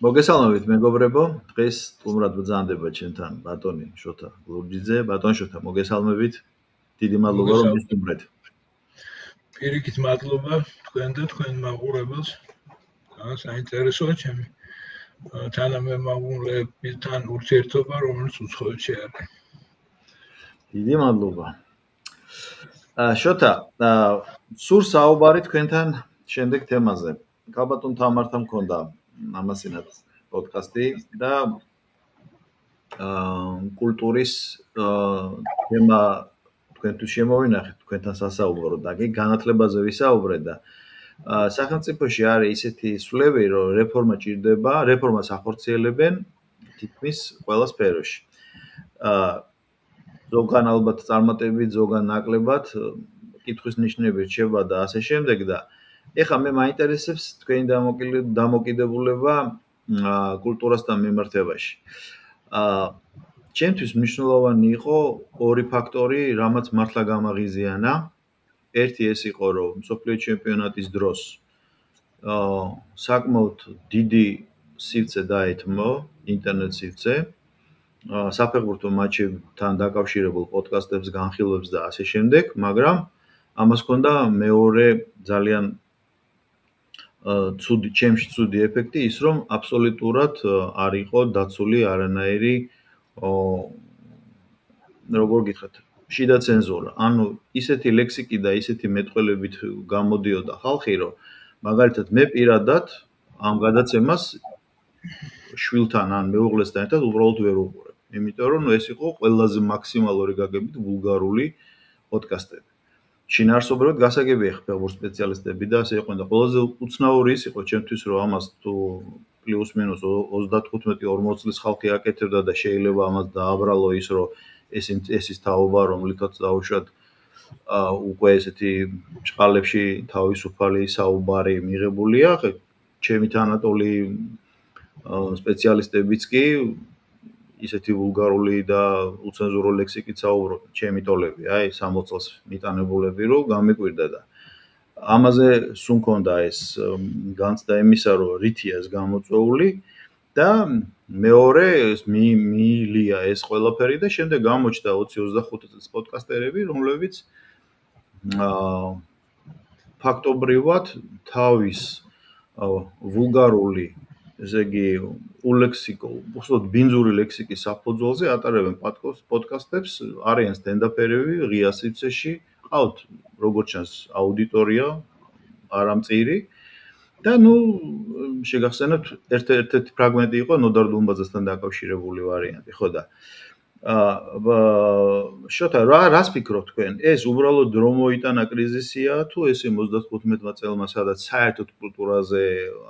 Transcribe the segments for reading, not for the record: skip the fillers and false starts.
მოგესალმებით მეგობრებო, დღეს სტუმრად ბრძანდება ჩემთან ბატონი შოთა ლურჯიძე. ბატონ შოთა, მოგესალმებით. დიდი მადლობა რომ მისტუმრეთ. პირიქით მადლობა თქვენ და თქვენ მაყურებელს. საინტერესოა ჩემი თანამემამულეებთან ურთიერთობა, რომელიც უცხოეთში არის. დიდი მადლობა. შოთა, სულ საუბარი თქვენთან შემდეგ თემაზე. კაბატონ თამართან მქონდა ამასინად პოდკასტი და კულტურის თემა თქვენთვის შემოვინახეთ, თქვენთან სასაუბრო და კი განათლებაზე ვისაუბრეთ და სახელმწიფოში არის ისეთი სვლები, რომ რეფორმა ჭირდება, რეფორმას ახორციელებენ თითქმის ყველა სფეროში. ზოგან ალბათ წარმატებით, ზოგან ნაკლებად, კითხვის ნიშნები რჩება და ასე შემდეგ და ეხლა მე მაინტერესებს თქვენი დამოკიდებულება კულტურასთან მიმართებაში. ჩემთვის მნიშვნელოვანი იყო ორი ფაქტორი, რამაც მართლა გამაღიზიანა. ერთი ეს იყო, რომ მსოფლიო ჩემპიონატის დროს საკმაოდ დიდი სივრცე დაეთმო, ინტერნეტ სივრცე, საფეხბურთო მატჩებთან დაკავშირებულ პოდკასტებს, განხილვებს და ასე შემდეგ, მაგრამ ამას ჰქონდა მეორე ძალიან ჩემში ცუდი ეფექტი ის, რომ აბსოლუტურად არ იყო დაცული არანაირი როგორ გითხრათ, შიდა ცენზურა. ანუ ისეთი ლექსიკი და ისეთი მეტყველებით გამოდიოდა ხალხი, რომ მაგალითად მე პირადად ამ გადაცემას შვილთან ან მეუღლესთან ერთად უბრალოდ ვერ უყურებ. იმიტომ რომ ეს იყო ყველაზე მაქსიმალური გაგებით ვულგარული პოდკასტები. შინაარსობრივად გასაგებია ფეხბურთ სპეციალისტები და ასე იყო და ყველაზე უცნაური ის იყო ჩემთვის, რომ ამას თუ პლუს მინუს 35-40 წლის ხალხი აკეთებდა და შეიძლება ამას დააბრალო ის, რომ ეს ის თაობა, რომლითაც დაუშვათ უკვე ესეთი ჭყალებში თავისუფალი საუბარი მიღებულია, ჩემი თანატოლი სპეციალისტებიც კი ისეთი ვულგარული და უცენზურო ლექსიკით საუბრობენ, ჩემი ტოლები, აი 60 წელს მიტანებულები, რომ გამიკვირდა და ამაზე სულ მქონდა ეს განცდა იმისა, რომ რითია ეს გამოწვეული და მეორე მიილია ეს ყველაფერი და შემდეგ გამოჩნდა 20-25 წლის პოდკასტერები, რომლებიც ფაქტობრივად თავის ვულგარული, ესე იგი ულექსიკო, უბრალოდ ბინძური ლექსიკის საფუძველზე ატარებენ პოდკასტებს, არიან სტენდაპერები ღია სივრცეში, ყავთ როგორც ჩანს აუდიტორია, არამწირი და შეგახსენებთ ერთ-ერთი ფრაგმენტი იყო ნოდარ დუმბაძესთან დაკავშირებული ვარიანტი, ხო და შოთა, რას ფიქრობთ თქვენ? ეს უბრალოდ რომ მოიტანა კრიზისია თუ ეს 35 წელმა სადაც საერთოდ კულტურაზე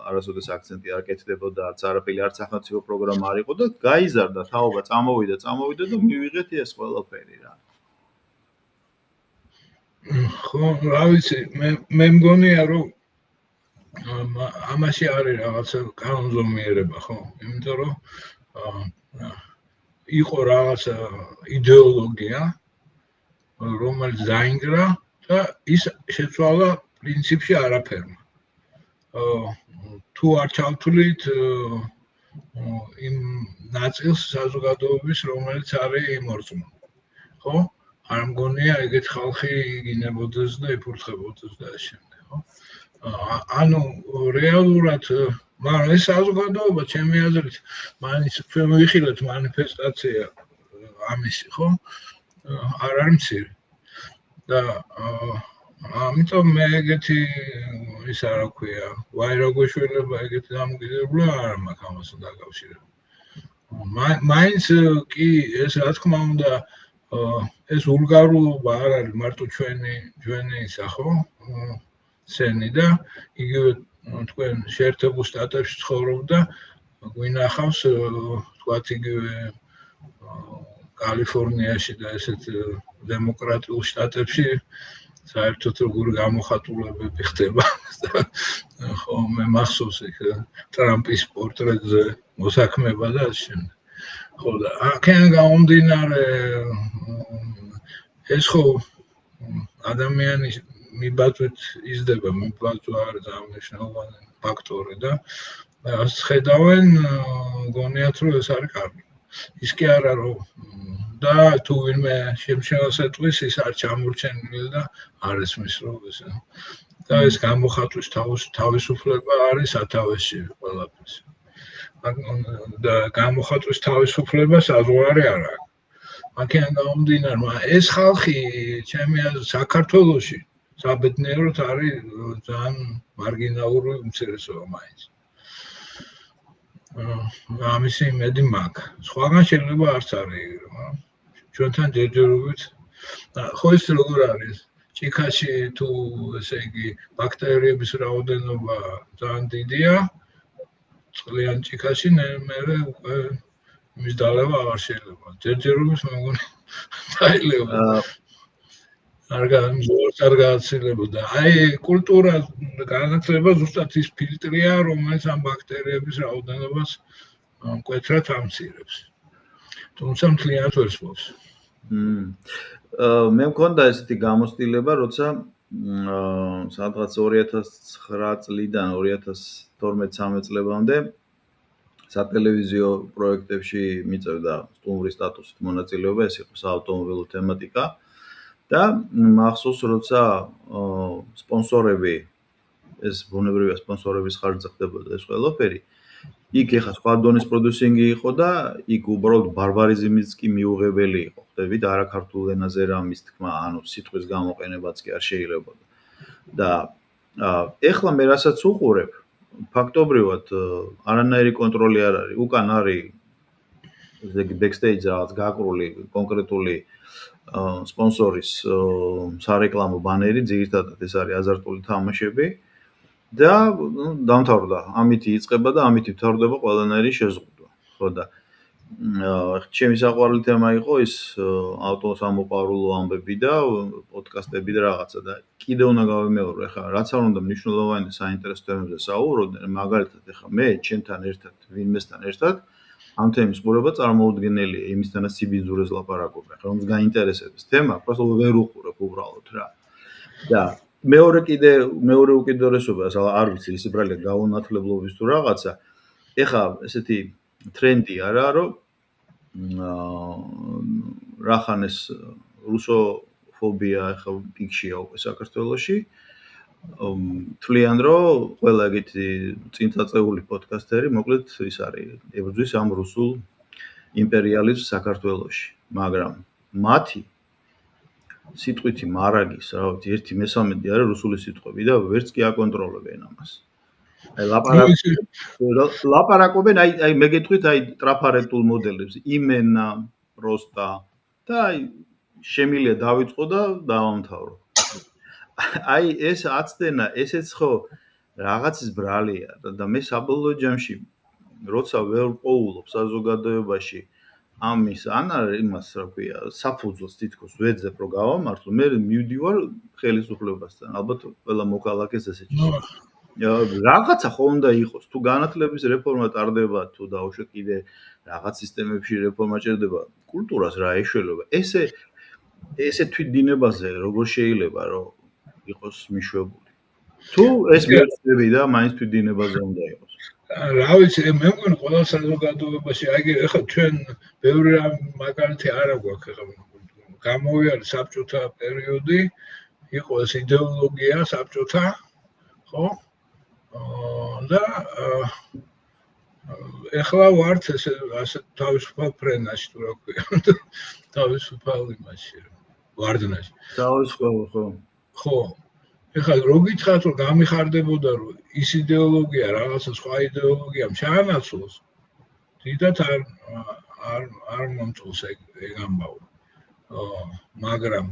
არასოდეს აქცენტი არ კეთდებოდა, არც არაფერი, არც სახელმწიფო პროგრამა არ იყო და გაიზარდა თაობა, წამოვიდა და მივიღეთ ეს ყველაფერი რა. ხო, რა ვიცი, მე მგონია რომ ამაში არის რაღაცა კანონზომიერება, ხო? იმიტომ რომ იყო რაღაცა იდეოლოგია, რომელიც დაინგრა და ის შეცვალა პრინციპში არაფერმა. თუ არ ჩავთვლით იმ ნაწილს საზოგადოების, რომელიც არის იმორწმუნე, ხო? არ მგონია ეგეთ ხალხი იგინებოდეს და იფურთხებოდეს და ამ შემდეგ, ხო? ანუ რეალურად მაგრამ ეს საზოგადოება ჩემი აზრით მაინც ჩვენ ვიხილეთ მანიფესტაცია ამისი, ხო? არ არის მცირე. და ამიტომ მე ეგეთი ის არა ქვია, ვაირაგვეშველება ეგეთი დამოკიდებულება არ მაქვს ამასთან დაკავშირებით. მაინც კი ეს რა თქმა უნდა ეს ვულგარულობა არ არის მარტო ჩვენი ისა, ხო? სცენი და იგივე თქვენ შეერთებულ შტატებში ცხოვრობთ და გვინახავს თქვათ იგივე კალიფორნიაში და ესეთ დემოკრატიულ შტატებში საერთოდ როგორი გამოხატულებები ხდება ხო მე მახსოვს იქ ტრამპის პორტრეტზე მოსაქმება და ამ შემდეგ ხო და აქედან გამომდინარე ეს ხო ადამიანის მიბაძვით იზრდება, მიბაძვა არის ძალიან მნიშვნელოვანი ფაქტორი და ასე ხედავენ, გონიათ რომ ეს არის კარგი. ის კი არა რომ და თუ ვინმე შემშევას ეტყვის, ის არ ჩამორჩენილი და არ ესმის რომ ეს და ეს გამოხატვის თავისუფლება არის სათავეში ყველაფერს. და გამოხატვის თავისუფლება საზღვარი არ აქვს. აქედან გამომდინარე, ეს ხალხი ჩემი აზრით საქართველოში საბედნიეროდ არის ძალიან მარგინალური უმცირესობა მაინც. ამისი იმედი მაქვს. სხვაგან შეიძლება არც არის, ჩვენთან ჯერჯერობით. ხო ის როგორ არის? ჭიქაში თუ ესე იგი ბაქტერიების რაოდენობა ძალიან დიდია, წყლიან ჭიქაში მე უკვე მის დალევა აღარ შეიძლება. ჯერჯერობით მეგონი დაილევა. არ გააცილებოდა. აი კულტურა განათლება ზუსტად ის ფილტრია, რომელიც ამ ბაქტერიების რაოდენობას მკვეთრად ამცირებს. თუმცა მთლიანად ვერ სვავს. მე მქონდა ესეთი გამოცდილება, როცა სადღაც 2009 წლიდან 2012-13 წლებამდე სატელევიზიო პროექტებში მიწევდა სტუმრის სტატუსით მონაწილეობა, ეს იყო საავტომობილო თემატიკა და მახსოვს, როცა სპონსორები, ეს ბუნებრივია სპონსორების ხარჯზე ხდებოდა ეს ყველაფერი, იქ ეხა სხვა დონის პროდიუსინგი იყო და იქ უბრალოდ ბარბარიზმიც კი მიუღებელი იყო. ხდებით არა ქართულ ენაზე რამის თქმა, ანუ სიტყვის გამოყენებაც კი არ შეიძლებოდა. და ეხლა მე რასაც უყურებ, ფაქტობრივად არანაირი კონტროლი არ არის. უკან არის ბექსტეიჯზე რაღაც გაკრული კონკრეტული სპონსორის სარეკლამო ბანერი, ძირითადად ეს არის აზარტული თამაშები და დამთავრდა. ამით იწყება და ამით მთავრდება ყველანაირი შეზღუდვა. ხო და ჩემი საყვარელი თემა იყო ის ავტოსამოყვარულო ამბები და პოდკასტები და რაღაცა და კიდევ უნდა გავიმეორო, ეხლა რაც არ უნდა მნიშვნელოვანი საინტერესო თემებზე საუბრობდნენ, მაგალითად ეხლა მე ჩემთან ერთად, ვინმესთან ერთად ამ თემის ყურება წარმოუდგენელია, იმისთანაც სიბინძურეს ლაპარაკობ, ეხლა რომს გაინტერესებს თემა, просто ვერ უყურებ უბრალოდ რა. და მეორე უკიდურესობა, არ ვიცი, ის უბრალოდ გაუნათლებლობის თუ რაღაცა. ეხლა ესეთი ტრენდი არა, რომ რახანეს რუსოფობია ეხლა პიკშია უკვე საქართველოში. თვლიან, რომ ყველა ეგეთი წინწაწეული პოდკასტერი, მოკლედ ის არის, ებრძვის ამ რუსულ იმპერიალიზმს საქართველოში. მაგრამ მათი სიტყვითი მარაგის, რა ვიცი, 1/13 არის რუსული სიტყვები და ვერც კი აკონტროლებენ ამას. აი ლაპარაკობენ, აი მე გეტყვით, აი ტრაფარეტულ მოდელებს, იმენა, პროსტა და აი შემილია დავიწყო და დავამთავრო. აი ეს აცდენა, ესეც ხო რაღაცის ბრალია და მე საბოლოო ჯამში როცა ვერ პოულობ საზოგადოებაში ამის ან იმას რა ქვია, საფუძვლს თითქოს ვეძებ რომ გავამართლო, მე მივდივარ ხელისუფლებასთან, ალბათ ყველა მოქალაქეს ესე ჭირდება. რაღაცა ხო უნდა იყოს, თუ განათლების რეფორმა ტარდება, თუ დაუშვათ კიდე რაღაც სისტემებში რეფორმა ჭირდება, კულტურას რა ეშველება. ესე თვითდინებაზე როგორ შეიძლება რომ იყოს მიშვებული. თუ ეს მეცნები და მაინც თვითდინებაზე უნდა იყოს. რა ვიცი, მე მგონი ყველა საზოგადოებაში, აი ეხლა ჩვენ ბევრი მაგალითი არ აქვს ეხლა გამოვიარე საბჭოთა პერიოდი, იყო ეს იდეოლოგია საბჭოთა, ხო? და ეხლა ვართ ასე თავისუფალ ფრენაში თუ რა ქვია, თავისუფალ იმაში, ვარდნაში. თავისუფალ, ხო. ხო. ეხლა რო გითხრათ რომ გამიხარდებოდა რომ ის იდეოლოგია რაღაცა სხვა იდეოლოგიამ შეანაცვლოს, დიდათ არ მომწონს ეგ ამბავი. მაგრამ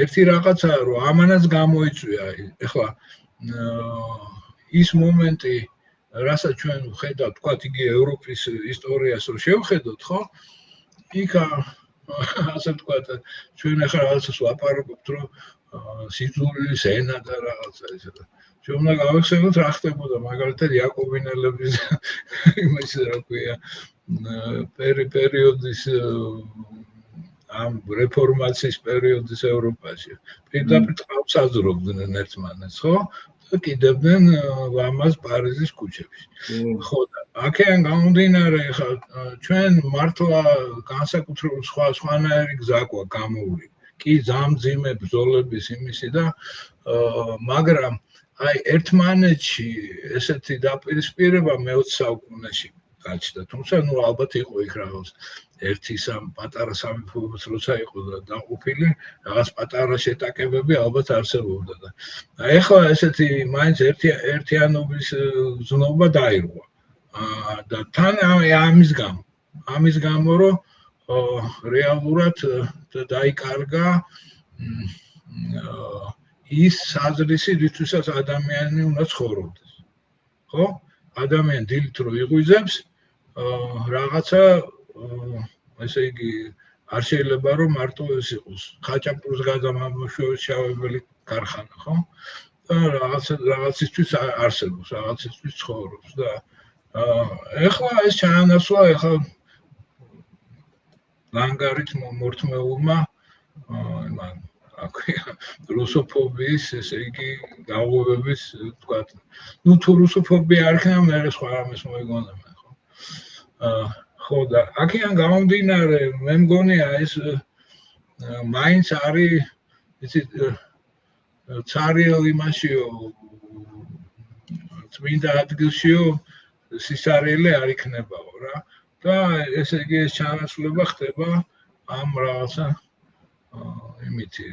ერთი რაღაცა რომ ამანაც გამოიწვია, ეხლა ის მომენტი, რასაც ჩვენ ვხედავთ, თქვათ იგი ევროპის ისტორიას რო შევხედოთ, ხო? იქ ასე ვთქვათ, ჩვენ ახლა რაღაცას ვაპარაკობთ, რომ სიძულვილის ენა და რაღაცა ისე და ჩვენ უნდა გავეხსენოთ რა ხდებოდა მაგალითად იაკობინელების იმის რა ქვია პერიოდის ამ რეფორმაციის პერიოდის ევროპაში. პირდაპირ წყალს აძრობდნენ ერთმანეთს, ხო? კიდევდნენ ლამაზ პარიზის ქუჩებში. ხო, აქედან გამომდინარე, ხა ჩვენ მართლა განსაკუთრებით სხვანაირი გზა გვაქვს გამოული. კი ზამძიმე ბრძოლების იმისი და მაგრამ აი ერთმანეთში ესეთი დაპირისპირება მე-20 საუკუნეში გაჩნდა. თუმცა ნუ ალბათ იყო იქ რაღაც ერთი პატარა სამეფოებიც როცა იყო დაყოფილი, რაღაც პატარა შეტაკებები ალბათ არსებობდა და ეხლა ესეთი მაინც ერთიანობის ზნობა დაირღვა. და თან ამის გამო რომ რეალურად დაიკარგა ის საზრისი, რითვისაც ადამიანი უნდა ცხოვრობდეს. ხო? ადამიანი დილით რო იღვიძებს, რაღაცა ესე იგი არ შეიძლება რომ მარტო ეს იყოს ხაჭაპურს გადამამუშავებელი ქარხანა, ხო? და რაღაცისთვის არსებობს, რაღაცისთვის ცხოვრობს და ეხლა ეს ჩაანაცვლა, ეხლა ლანგარით მორთმეულმა იმან რუსოფობიის, ესე იგი, გაუგებების, თქვათ, ნუ თუ რუსოფობია არ იქნება, მე სხვა რამეს მოიგონებენ, ხო? ხო და აქედან გამომდინარე, მე მგონია ეს მაინც არის, იცით, ცარიელ იმაშიო, წმინდა ადგილშიო სისარიელე არ იქნებაო რა. და ესე იგი ეს ჩანაცვლება ხდება ამ რაღაცა იმითი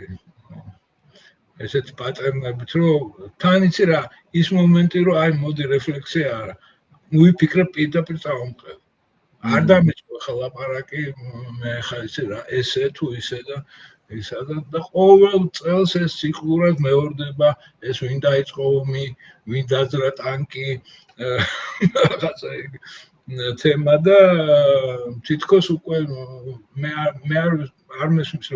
ესეთ პატერნებით, რომ თან იცი რა, ის მომენტი რომ აი მოდი რეფლექსია არა, მოვიფიქრე პირდაპირ წავამყევ. არ დამეჭვა ხა ლაპარაკი, მე ხა იცი რა, ესე თუ ისე და ისა და ყოველ წელს ეს ციკლურად მეორდება, ეს ვინ დაიწყო ომი, ვინ დაძრა ტანკი, რაღაცა თემა და თითქოს უკვე მე არ მესმის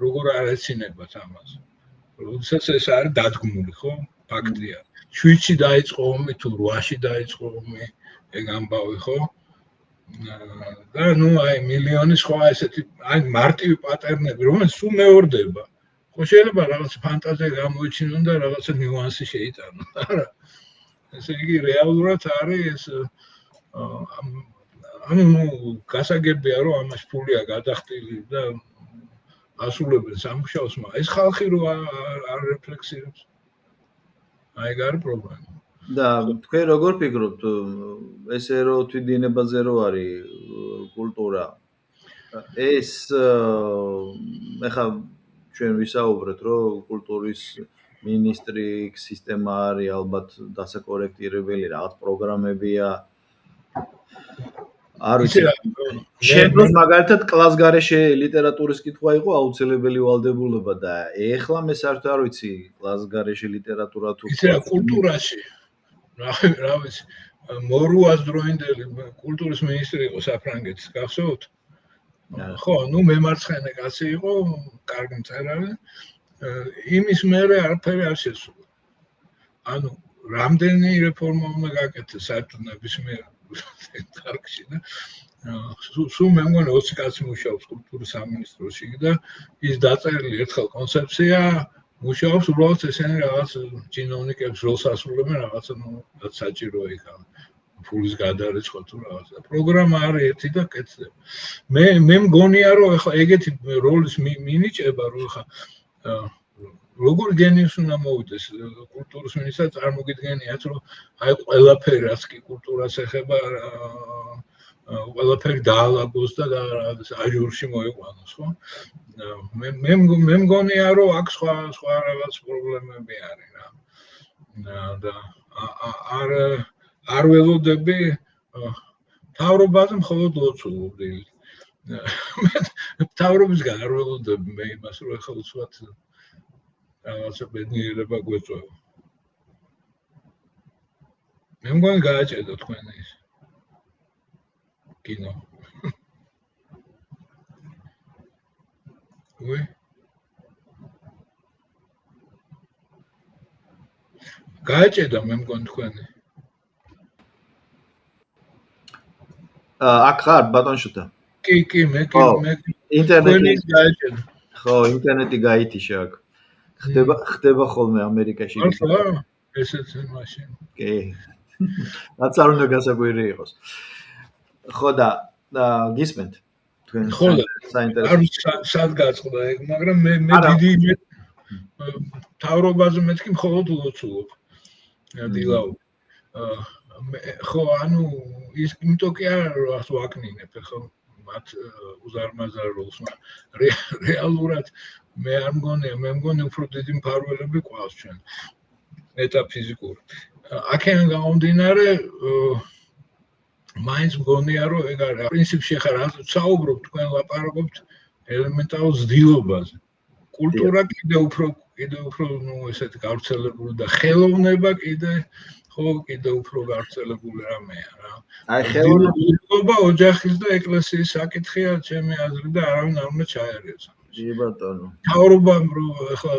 როგორ არ ეცილებათ ამას. როდესაც ეს არის დადგმული, ხო? ფაქტია. 7-ში დაიწყო ომი თუ 8-ში დაიწყო ომი, ეგ ამბავი, ხო? და ნუ აი მილიონი სხვა ესეთი აი მარტივი პატერნები, რომელიც სულ მეორდება. ხო შეიძლება რაღაც ფანტაზია გამოიჩინონ და რაღაცა ნიუანსი შეიტანონ, არა? ესე იგი რეალურად არის ეს ანუ გასაგებია რომ ამას ფულია გადახდილი და ასულებენ სამუშაოს, მაგრამ ეს ხალხი რო არ რეფლექსირებს. აი გარი პრობლემა. და თქვენ როგორ ფიქრობთ, ესე რომ თვითდინებაზე რო არის კულტურა, ეს ეხა ჩვენ ვისაუბრეთ, რომ კულტურის მინისტრი სისტემა არის ალბათ დასაკორექტირებელი, რაღაც პროგრამებია. არ ვიცი. შენ მაგალითად კლას გარეშე ლიტერატურის კითხვა იყო აუცილებელი ვალდებულება და ეხლა მე საერთოდ არ ვიცი კლას გარეშე ლიტერატურა თუ ისე კულტურაში რა ვიცი მორუას დროინდელი კულტურის მინისტრი იყო საფრანგეთის, გახსოვთ? ხო, ნუ მემარცხენე კაცი იყო, კარგი მწერალი. იმის მერე არაფერი არ შესულა. ანუ რამდენი რეფორმა უნდა გაკეთდეს საერთოდ ნებისმიერ დარგში და სულ მე მგონი 20 კაცი მუშაობს კულტურის სამინისტროში და ის დაწერილი ერთხელ კონცეფცია მუშაობს უბრალოდ ესენი რაღაც ჩინოვნიკებს როლს ასრულებენ რაღაცა საჭიროა იქ ფულის გადარიცხვა თუ რაღაცა პროგრამა არის ერთი და კეთდება. მე მგონია რომ ეხლა ეგეთი როლის მინიჭება რომ ეხლა როგორ გენიუს უნდა მოვიდეს კულტურის მინისტრად წარმოგიდგენიათ რომ აი ყველაფერი რაც კი კულტურას ეხება ყველაფერი დაალაგოს და აჟურში მოიყვანოს, ხო? მე მგონია რომ აქ სხვა რაღაც პრობლემები არის რა. და არ ველოდები თავრობაზე მხოლოდ ლოცულობდი. თავრობისგან არ ველოდები მე იმას რომ ეხლა უცბად რაღაცა ბედნიერება გვეწევა. მე მგონი გააჭედა თქვენი ის კინო. უი? გააჭედა მე მგონი თქვენი. აქ ხარ ბატონშუთა? კი, მე ინტერნეტი გააჭედა. ხო, ინტერნეტი გაითიშა აქ. ხდება ხოლმე ამერიკაში. მართლა ესეც მაშინ. კი. რაც არ უნდა გასაკვირი იყოს. ხო და გისმენთ თქვენ საინტერესო. არ სად გაწყდა ეგ, მაგრამ მე დიდი თავრობაზე მეთქი მხოლოდ ლოცულობ. დილაუ. ხო, ანუ ის იმიტომ კი არ ვაკნინებ, ხო, მათ უზარმაზარ როლს, რეალურად მე არ მგონია, მე მგონი უფრო დიდი მფარველები ყავს ჩვენ. მეტაფიზიკური. აქედან გამომდინარე, მაინც მგონია, რომ ეგ არის. პრინციპში ხარ საუბრობთ, თქვენ ლაპარაკობთ ელემენტარულ ძდილობაზე. კულტურა კიდე უფრო ნუ ესეთი გავრცელებული და ხელოვნება კიდე უფრო გავრცელებული რამეა რა. აი ხელოვნება ოჯახის და ეკლესიის საკითხია ჩემი აზრით და არავინ არ უნდა ჩაერიოს. კი ბატონო. თავრობამ რომ ახლა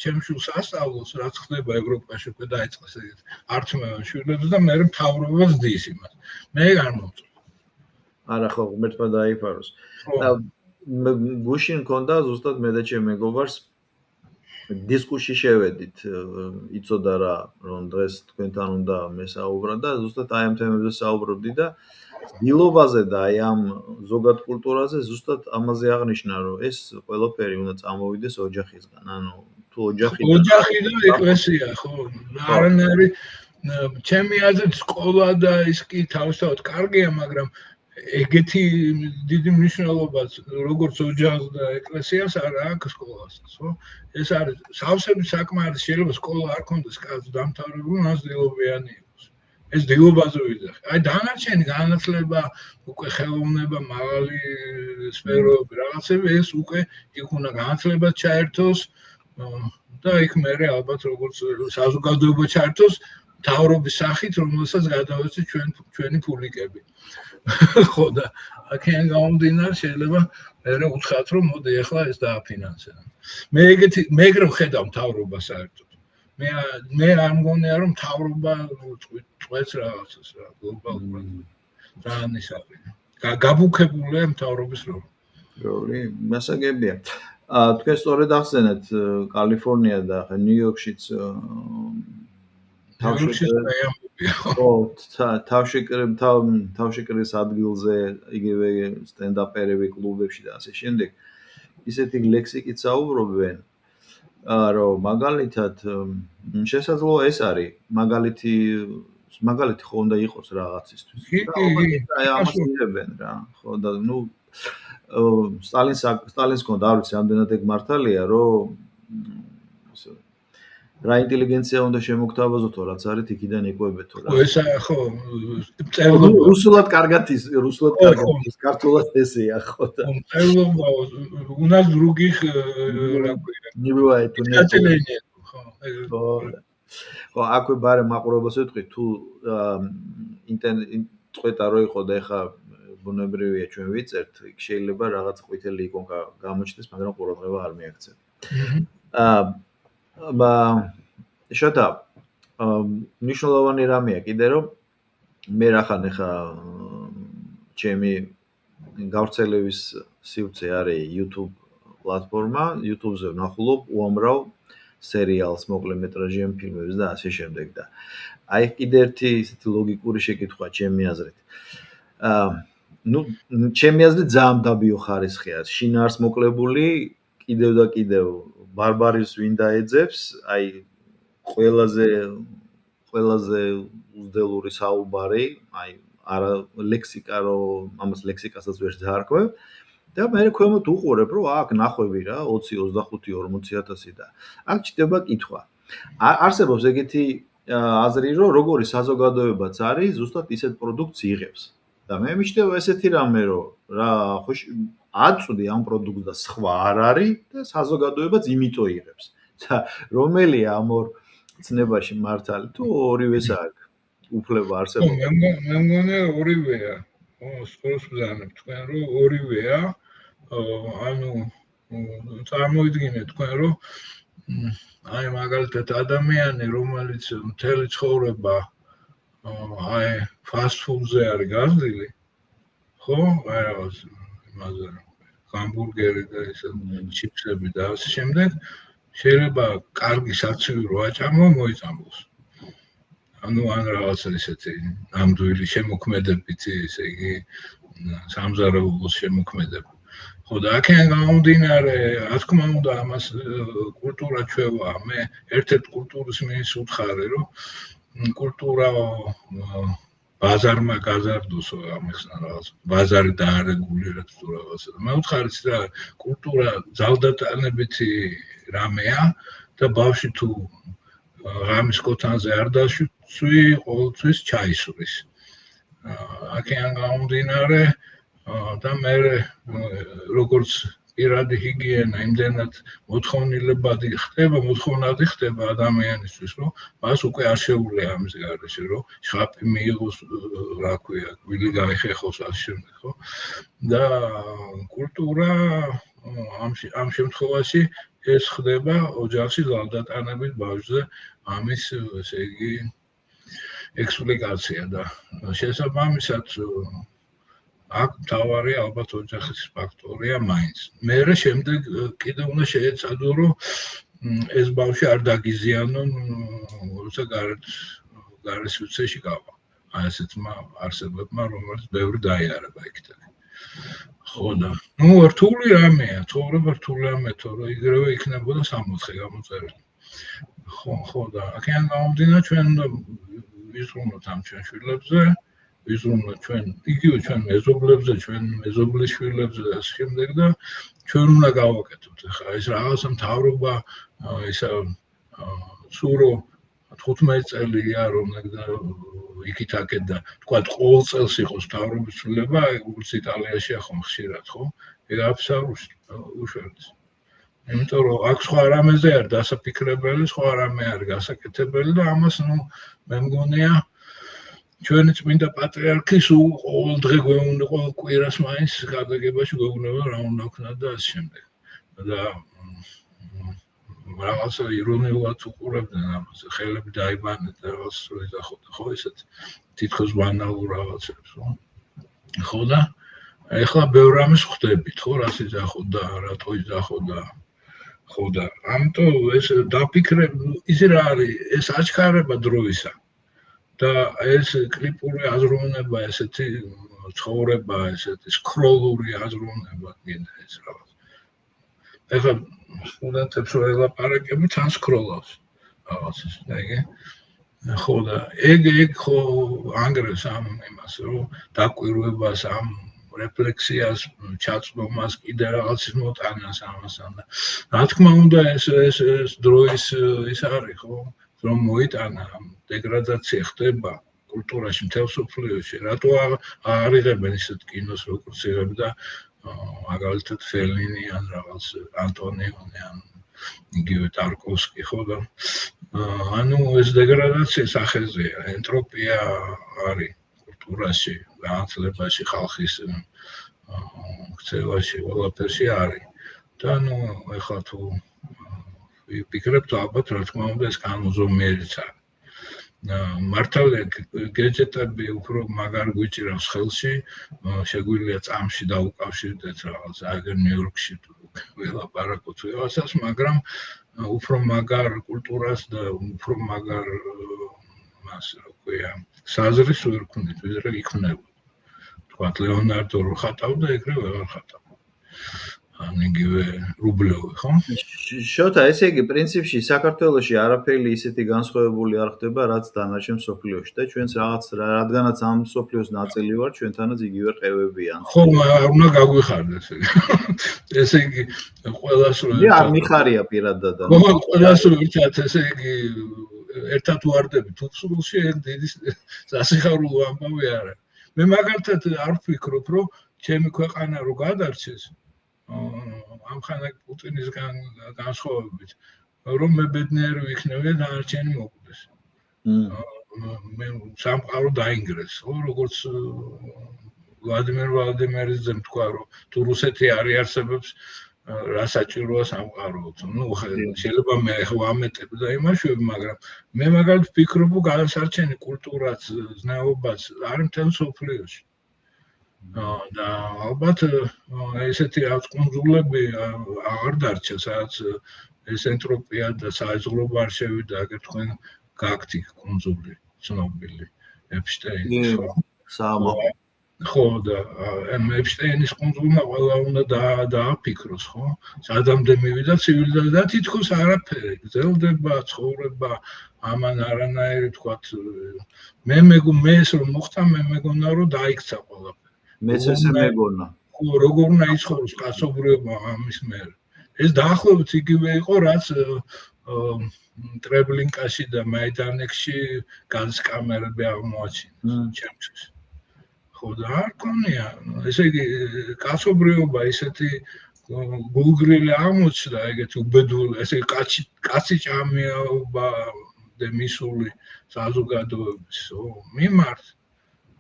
ჩემ შვილს ასწავლოს, რაც ხდება ევროპაში, უკვე დაიწყეს ეგეთ ართმევან შვილებს და მე თავრობას დის იმას. მე არ მომწონს. არა ხო, ღმერთმა დაიფაროს. გუშინ მქონდა ზუსტად მე და ჩემ მეგობარს დისკუსში შევედით, იცოდა რა, რომ დღეს თქვენთან უნდა მესაუბრა და ზუსტად აი ამ თემებზე საუბრობდი და დილობაზე და აი ამ ზოგად კულტურაზე ზუსტად ამაზე აღნიშნა, რომ ეს ყველაფერი უნდა წამოვიდეს ოჯახისგან. ანუ თუ ოჯახი და ეკლესია, ხო, არანაირი ჩემი აზრით სკოლა და ის კი თავისთავად კარგია, მაგრამ ეგეთი დიდი მნიშვნელობაც როგორც ოჯახს და ეკლესიას არ აქვს სკოლასაც, ხო? ეს არის სავსები საკმარის შეიძლება სკოლა არ ქონდეს კაცს დამთავრებული, მას დილობიანი იყოს. ეს დილობაზე ვიძახი. აი დანარჩენი განათლება, უკვე ხელოვნება, მაღალი სფეროები, რაღაცები ეს უკვე იქ უნდა განათლება ჩაერთოს და იქ მერე ალბათ როგორც საზოგადოება ჩაერთოს თავრობის სახით, რომელსაც გადავეცით ჩვენი ფულიკები. ხო და აქედან გამომდინარე შეიძლება მე უთხრათ რომ მოდი ახლა ეს დააფინანსება. მე ეგრე ვხედავ თავრობას საერთოდ. მე არ მგონია რომ თავრობა წვეთს რაღაცას რა გლობალურად. ძალიან ის არის. გაბუქებულია თავრობის როლი, მასაგებია. თქვენ სწორედ ახსენეთ კალიფორნია და ხა ნიუ-იორკშიც თავშეკრის ადგილზე იგივე სტენდაპერები კლუბებში და ასე შემდეგ ისეთი ლექსიკით საუბრობენ რომ მაგალითად შესაძლოა ეს არის მაგალითი ხო უნდა იყოს რაღაცისთვის აი ამას იღებენ რა ხო და ნუ სტალინს კონდა არ ვიცი ამდენად ეგ მართალია რომ რა ინტელიგენცია უნდა შემოგთავაზოთო რაც არის იქიდან იყვებეთო რა. ესა ხო წერლობა რუსულად კარგად ის ქართულად ესეა ხო და. წერლობა უნდა других რა ქვია. не бывает у меня. ხო აკვე ბარე მაყურებელს ვეთქვი თუ ინტერნეტ წვეტა რო იყო და ეხა ბუნებრივია ჩვენ ვიწერთ იქ შეიძლება რაღაც ყვითელი იკონკა გამოჩნდეს მაგრამ ყურადღება არ მიაქცევ. შოთა მნიშვნელოვანი რამეა კიდე რომ მე რახან ეხა ჩემი გავრცელების სივრცე არის YouTube პლატფორმა, YouTube-ზე ვნახულობ უამრავ სერიალს, მოკლემეტრაჟიან ფილმებს და ასე შემდეგ და აი კიდე ერთი ისეთი ლოგიკური შეკითხვა ჩემი აზრით. ნუ ჩემი აზრით ძალიან დაბიო ხარისხია. შინაარს მოკლებული კიდევ და კიდევ ბარბარის ვინ დაეძებს, აი ყველაზე უძდელური საუბარი, აი არა ლექსიკა რომ ამას ლექსიკასაც ვერ დაარქვევ და მე ქვემოთ უყურებ რომ აქ ნახვევი რა 20, 25, 40,000 და აქ ჩდება კითხვა. არსებობს ეგეთი აზრი რომ როგორი საზოგადოებაც არის, ზუსტად ისეთ პროდუქტს იღებს. და მე მიჩნდება ესეთი რამე რომ რა ხო აწვდი ამ პროდუქტს და სხვა არ არის და საზოგადოებაც იმიტომ იღებს. და რომელია ამ ორ ცნებაში მართალი თუ ორივეს აქვს უფლება არსებობს? მე მგონია ორივეა. სწორს ვზანებ თქვენ რომ ორივეა. ანუ წარმოვიდგინეთ თქვენ რომ აი მაგალითად ადამიანი რომელიც მთელი ცხოვრება აი ფასტ ფუდზე არის გაზრდილი ხო აი რაღაც იმაზე გამბურგერი და ისე ჩიპსები და ასე შემდეგ შეიძლება კარგი საცივი რო აჭამო მოიწამოს. ანუ ან რაღაცა ისეთი ნამდვილი შემოქმედებითი, ესე იგი სამზარეულოს შემოქმედება. ხო და აქედან გამომდინარე, რა თქმა უნდა, ამას კულტურა ჩვევა. მე ერთ-ერთ კულტურის მინს უთხარი, რომ კულტურა ბაზარმა გაზარდოსო ამხსნა რაღაც ბაზარი დაარეგულირებს თუ რაღაცა. მე უთხარი რა კულტურა ძალდატანებითი რამეა და ბავშვი თუ ღამის კოთანზე არ დაშვი, ყოველთვის ჩაისვრის. აქედან გამომდინარე და მე როგორც პირადი ჰიგიენა იმდენად მოთხოვნილებადი ხდება ადამიანისთვის, რომ მას უკვე არ შეუძლია ამის გარეშე, რომ შხაპი მიიღოს, რა ქვია, გვილი გაიხეხოს ამ შემდეგ, ხო? და კულტურა ამ შემთხვევაში ეს ხდება ოჯახში ძალდატანებით ბავშვზე ამის, ესე იგი, ექსპლიკაცია და შესაბამისად აქ მთავარი ალბათ ოჯახის ფაქტორია მაინც. მერე შემდეგ კიდე უნდა შეეცადო, რომ ეს ბავშვი არ დაგიზიანონ, როცა გარესვიცეში გავა. აი ესეთმა არსებებმა, რომელიც ბევრი დაიარება იქიდან. ხო და რთული რამეა, ცხოვრება რთული რამეა, თორე იგივე იქნებოდა 60 გამოწერილი. ხო და აქედან გამომდინარე ჩვენ უნდა ვიზრუნოთ ამ ჩვენ შვილებზე, ვიზრუნოთ იგივე ჩვენ მეზობლებზე, ჩვენ მეზობლის შვილებზე და ამ შემდეგ და ჩვენ უნდა გავაკეთოთ. ხა ეს რაღაცა მთავრობა ისა სურო 15 წელია რომ იქით აქეთ და თქვა ყოველ წელს იყოს მთავრობის ცვლილება, როგორც იტალიაშია ხომ ხშირად, ხო? ეგ უშუალოდ. იმიტომ რომ აქ სხვა რამეზე არ დასაფიქრებელი, სხვა რამე არ გასაკეთებელი და ამას მე მგონია ჩვენი წმინდა პატრიარქის ყოველ დღე გვეუბნება, ყოველ კვირას მაინც გადაგებაში გვეუბნება რა უნდა ვქნა და ამ შემდეგ. და რაღაცა ირონიულად უყურებდნენ ამას, ხელები დაიბანეთ და რაღაც ისახოდა, ხო ესეთ თითქოს ბანალურ რაღაცებს, ხო და ეხლა ბევრ რამეს ხვდებით, ხო, რას იძახოდა, რატო იძახოდა, ხო და ამიტომ ეს დაფიქრებ, ისი რა არის, ეს აჩქარება დროისა და ეს კლიპური აზროვნება, ესეთი ცხოვრება, ესეთი სკროლური აზროვნება, კიდე ეს რაღაც. ეხლა სტუდენტებს რო ელაპარაკები, თან სკროლავს რაღაცას, ეგ. ხო და ეგ ხო ანგრევს ამ იმას, რომ დაკვირვებას, ამ რეფლექსიას, ჩაწვდომას, კიდე რაღაცის მოტანას ამასთან და რა თქმა უნდა ეს დროის ის არის, ხო, რომ მოიტანა დეგრადაცია ხდება კულტურაში, მთელ მსოფლიოში, რატო არ იღებენ ისეთ კინოს, როგორც იღებდა და მაგალითად ფელინი ან რაღაც ანტონიონი ან იგივე ტარკოვსკი, ხო და ანუ ეს დეგრადაცია სახეზეა, ენტროპია არის კულტურაში, განათლებაში, ხალხის ქცევაში, ყველაფერში არის. და ეხლა თუ ვიფიქრებთ, ალბათ რა თქმა უნდა ეს განუზომიერიც არის. მართალია გეჯეტები უფრო მაგარ გვიჭირავს ხელში, შეგვიძლია წამში დაუკავშირდეთ რაღაც აგერ ნიუ-იორკში თუ ველაპარაკოთ რაღაცას, მაგრამ უფრო მაგარ კულტურას და უფრო მაგარ მას რა ქვია, საზრს ვერ ვქნით, ვიდრე იქნებოდა. თქვათ ლეონარდო რო ხატავდა, ეგრე ვეღარ ხატავდა. ან იგივე რუბლოვი, ხო? შოთა, ესე იგი, პრინციპში საქართველოში არაფერი ისეთი განსხვავებული არ ხდება, რაც დანარჩენ მსოფლიოში და ჩვენც რაღაც რადგანაც ამ მსოფლიოს ნაწილი ვარ, ჩვენთანაც იგივე ყევებია. ხო, უნდა გაგვიხარდეს ესე. ესე იგი, ყველას რო არ მიხარია პირადად. ხო, ყველას რო ერთად, ესე იგი, ერთად ვარდებით უფსულში, ეგ დიდი სასიხარულო ამბავი არა. მე მაგალითად არ ვფიქრობ, რომ ჩემი ქვეყანა რო გადარჩეს ამხანაგ პუტინისგან განსხვავებით, რომ მე ბედნიერი ვიქნები და დანარჩენი მოკვდეს. მე სამყარო დაინგრეს, ხო, როგორც ვლადიმერ ვლადიმერიძემ თქვა, რომ თუ რუსეთი არ იარსებებს, რა საჭიროა სამყაროც. შეიძლება მე ვამეტებ და იმაშვებ, მაგრამ მე მაგალითად ვფიქრობ, რომ გადასარჩენი კულტურაც, ზნეობაც არის მთელ მსოფლიოში. და ალბათ ესეთი რაღაც კუნძულები აღარ დარჩა, სადაც ეს ენტროპია და საიზღრობო არ შევიდა, აგერ თქვენ გაქვთ იქ კუნძული ცნობილი ეპშტეინის, ხო და ეპშტეინის კუნძულმა ყველა უნდა დააფიქროს, ხო? სადამდე მივიდა ცივილიზაცია და თითქოს არაფერი, გრძელდება, ცხოვრება, ამან არანაირი თქვათ მე ეს რომ მოხდა, მე მეგონა რომ დაიქცა ყველაფერი. მეც ესე მეგონა. ხო, როგორ უნდა იცხოვროს კაცობრიობა ამის მერე. ეს დაახლოებით იგივე იყო, რაც ტრებლინკაში და მაიდანექსში განს კამერები აღმოაჩინეს ჩემთვის. ხო და არ ქონია, ესე იგი კაცობრიობა ისეთი გულგრილი აღმოჩნდა, ეგეთი უბედური, ესე კაცი ჭამიაობა და მისული საზოგადოების მიმართ.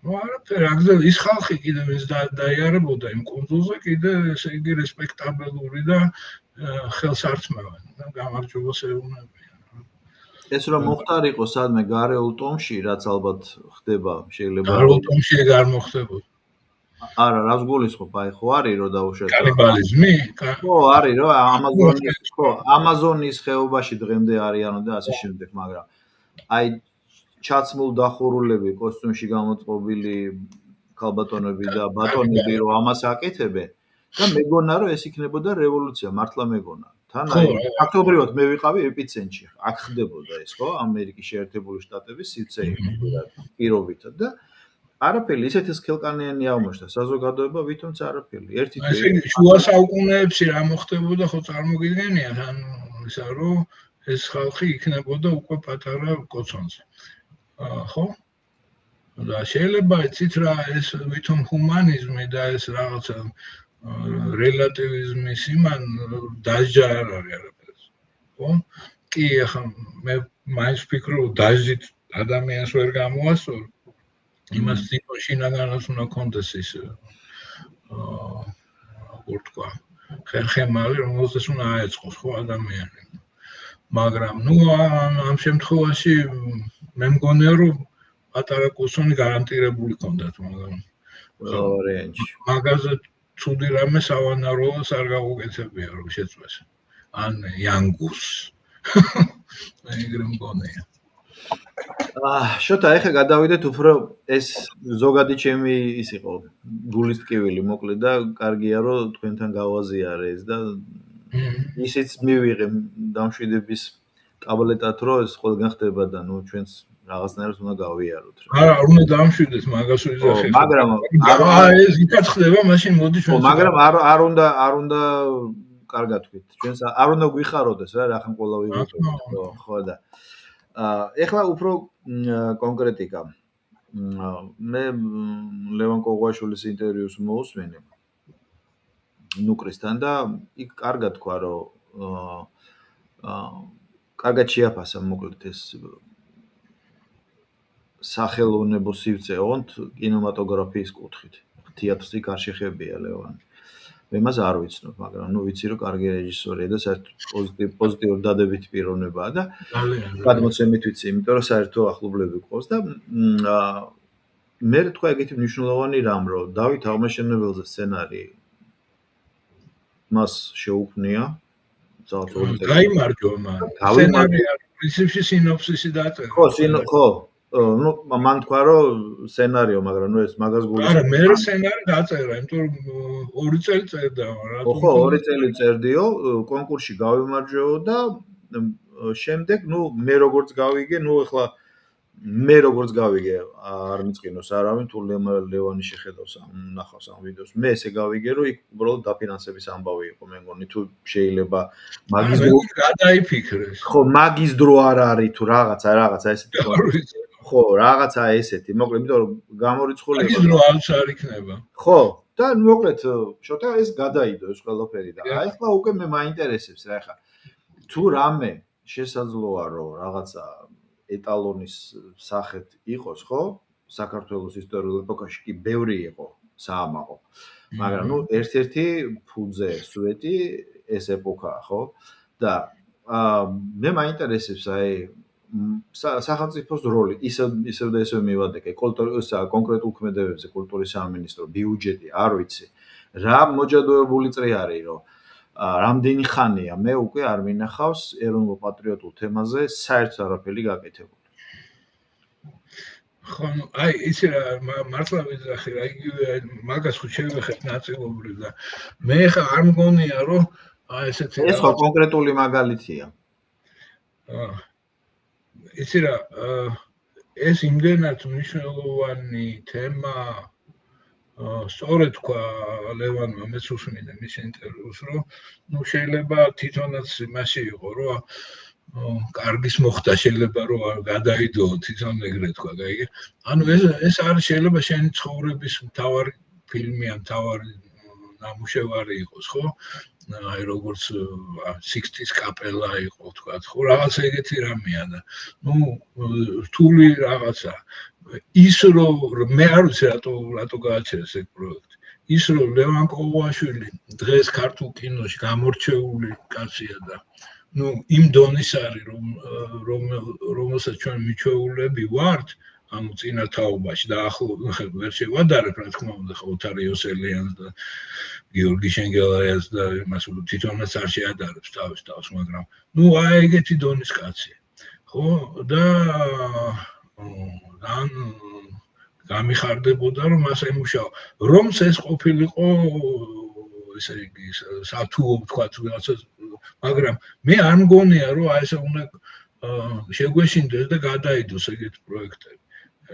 არაფერი, აგზელ ის ხალხი კიდე ვინც დაიარებოდა იმ კუნძულზე, კიდე ესე იგი რესპექტაბელური და ხელსართმევანი და გამარჯვებას ეუბნებიან. ეს რომ მოხდარიყო სადმე გარეულ ტომში, რაც ალბათ ხდება, შეიძლება გარეულ ტომში ეგ არ მოხდებოდა. არა, რას გულისხმობ, აი ხო არის რომ დაუშვათ. კანიბალიზმი? ხო, არის რომ ამაზონის ხეობაში დღემდე არიანო და ასე შემდეგ, მაგრამ აი ჩაცმულ დახურულები, კოსტუმში გამოწყობილი ქალბატონები და ბატონები რომ ამას აკეთებენ და მეგონა რომ ეს იქნებოდა რევოლუცია, მართლა მეგონა. თან აი ფაქტობრივად მე ვიყავი ეპიცენტრში. აქ ხდებოდა ეს, ხო? ამერიკის შეერთებული შტატების სივრცე პირობითად და არაფერი ისეთი სქელკანიანი აღმოჩნდა საზოგადოება ვითომც არაფერი. ერთი ესე იგი შუა საუკუნეებში რა მოხდებოდა, ხო წარმოგიდგენიათ, ანუ ისა რომ ეს ხალხი იქნებოდა უკვე პატარა კოცონზე. ხო? და შეიძლება იცით რა ეს ვითომ ჰუმანიზმი და ეს რაღაცა რელატივიზმის იმან დაჟა არ არის არაფერს. ხო? კი, ახლა მე მაინც ვფიქრობ, დაჟით ადამიანს ვერ გამოასწორ. იმას შინაგანაც უნდა კონდეს ის როგორ თქვა, ხერხემალი, რომელსაც უნდა აეწყოს ხო ადამიანი. მაგრამ ნუ ამ შემთხვევაში მე მგონია რომ პატარა კუსონი გარანტირებული კონდათ, მაგრამ მაგაზე ცუდი რამე სავანაროას არ გავუკეთებია რომ შეწყვეს. ან იანგუს. ეგრე მგონია. შოთა, ეხლა გადავიდეთ უფრო ეს ზოგადი ჩემი ის იყო გულის ტკივილი მოკლედ და კარგია რომ თქვენთან გავაზიარე ეს და ისიც მივიღე დამშვიდების ტაბლეტად რომ ეს ყველგან ხდება და ნუ ჩვენს რაღაცნაირად უნდა გავიაროთ რა. არა, არ უნდა დამშვიდეს მაგას ვიზახე. მაგრამ ეს იქაც ხდება, მაშინ მოდი ჩვენ. მაგრამ არ უნდა კარგად თქვით. ჩვენს არ უნდა გვიხაროდეს რა, რახან ყველა ვიღოთ. ხო და ეხლა უფრო კონკრეტიკა. მე ლევან კოღვაშვილის ინტერვიუს მოусვენი. ნუკრისთან და იქ კარგად თქვა რომ კარგად შეაფასა მოკლედ ეს სახელოვნებო სივრცე ოღონდ კინემატოგრაფიის კუთხით. თეატრს იქ არ შეხებია ლევანი. მე მას არ ვიცნობ, მაგრამ ნუ ვიცი რომ კარგი რეჟისორია და საერთოდ პოზიტიურ დადებითი პიროვნებაა და გადმოცემით ვიცი, იმიტომ რომ საერთო ახლობლები ყავს და მე თქვა ეგეთი მნიშვნელოვანი რამ რომ დავით აღმაშენებელზე სცენარი მას შეუქმნია გაიმარჯვა მან. სცენარი პრინციპში სინოფსისი დაწერა. ხო, ნუ მან თქვა რომ სცენარიო, მაგრამ ნუ ეს მაგას გულისხმობს. არა, მე სცენარი დაწერა, იმიტომ რომ 2 წელი წერდა, რატომ? ხო, 2 წელი წერდიო, კონკურსში გავიმარჯვეო და შემდეგ ნუ მე როგორც გავიგე, ნუ ეხლა მე როგორც გავიგე, არ მიწყინოს არავინ თუ ლევანი შეხედავს ნახავს ამ ვიდეოს. მე ესე გავიგე, რომ იქ უბრალოდ დაფინანსების ამბავი იყო, მე მგონი თუ შეიძლება მაგის დრო გადაიფიქრეს. ხო, მაგის დრო არ არის თუ რაღაცა ესეთი. ხო, რაღაცა ესეთი. მოკლედ, იმიტომ რომ გამორიცხული მაგის დრო არც არ იქნება. ხო, და მოკლედ, შოთა ეს გადაიდო ეს ყველაფერი და აი ახლა უკვე მე მაინტერესებს რა ახლა. თუ რამე შესაძლოა რომ რაღაცა ეტალონის სახეთ იყოს, ხო? საქართველოს ისტორიულ ეპოქაში კი ბევრი იყო საამაყო. მაგრამ ნუ ერთ-ერთი ფუძე სვეტი ეს ეპოქაა, ხო? და მე მაინტერესებს აი სახელმწიფოს როლი ისევ და ისევ მივადეკე კონკრეტულ ქმედებებზე კულტურის სამინისტრო ბიუჯეტი არ ვიცი რა მოჯადოებული წრე არის რომ რამდენი ხანია მე უკვე არ მინახავს ეროვნულ პატრიოტულ თემაზე საერთოდ არაფერი გაკეთებული ხო აი იცი რა მართლა ვიძახი რა იგივე მაგას ხო შევეხებ ნაწილობრივ და მე ხა არ მგონია რომ აი ესეთი ეს ხო კონკრეტული მაგალითია იცი რა ეს იმდენად მნიშვნელოვანი თემა სწორედ თქვა ლევანმა მეც უსმინე მის ინტერვიუს რომ ნუ შეიძლება თვითონაც იმაში იყო რომ კარგის მოხდა შეიძლება რომ გადაიდო თვითონ ეგრე თქვა გაიგე ანუ ეს არის შეიძლება შენი ცხოვრების მთავარი ფილმი ან მთავარი ნამუშევარი იყოს ხო აი როგორც 60s კაპელა იყო თქვა ხო რაღაც ეგეთი რამეა და ნუ რთული რაღაცა ის რომ მე არ ვიცი რატო გააჩერეს ეგ პროექტი ის რომ ლევან კოუაშვილი დღეს ქართულ კინოში გამორჩეული კაცია და ნუ იმ დონის არის რომელსაც ჩვენ მიჩვეულები ვართ ანუ წინა თაობაში და ახლა ვერ შევადარებ რა თქმა უნდა ოთარ იოსელიანს და გიორგი შენგელაიას და იმას თვითონაც არ შეადარებს თავის თავს მაგრამ ნუ აი ეგეთი დონის კაცია ხო და ან გამიხარდებოდა რომ მას ემუშავა რომს ეს ყოფილიყო ესე იგი სათუო თქვა რაღაცა მაგრამ მე არ მგონია რომ აი ესე უნდა შეგვეშინდეს და გადაიდოს ეგეთი პროექტები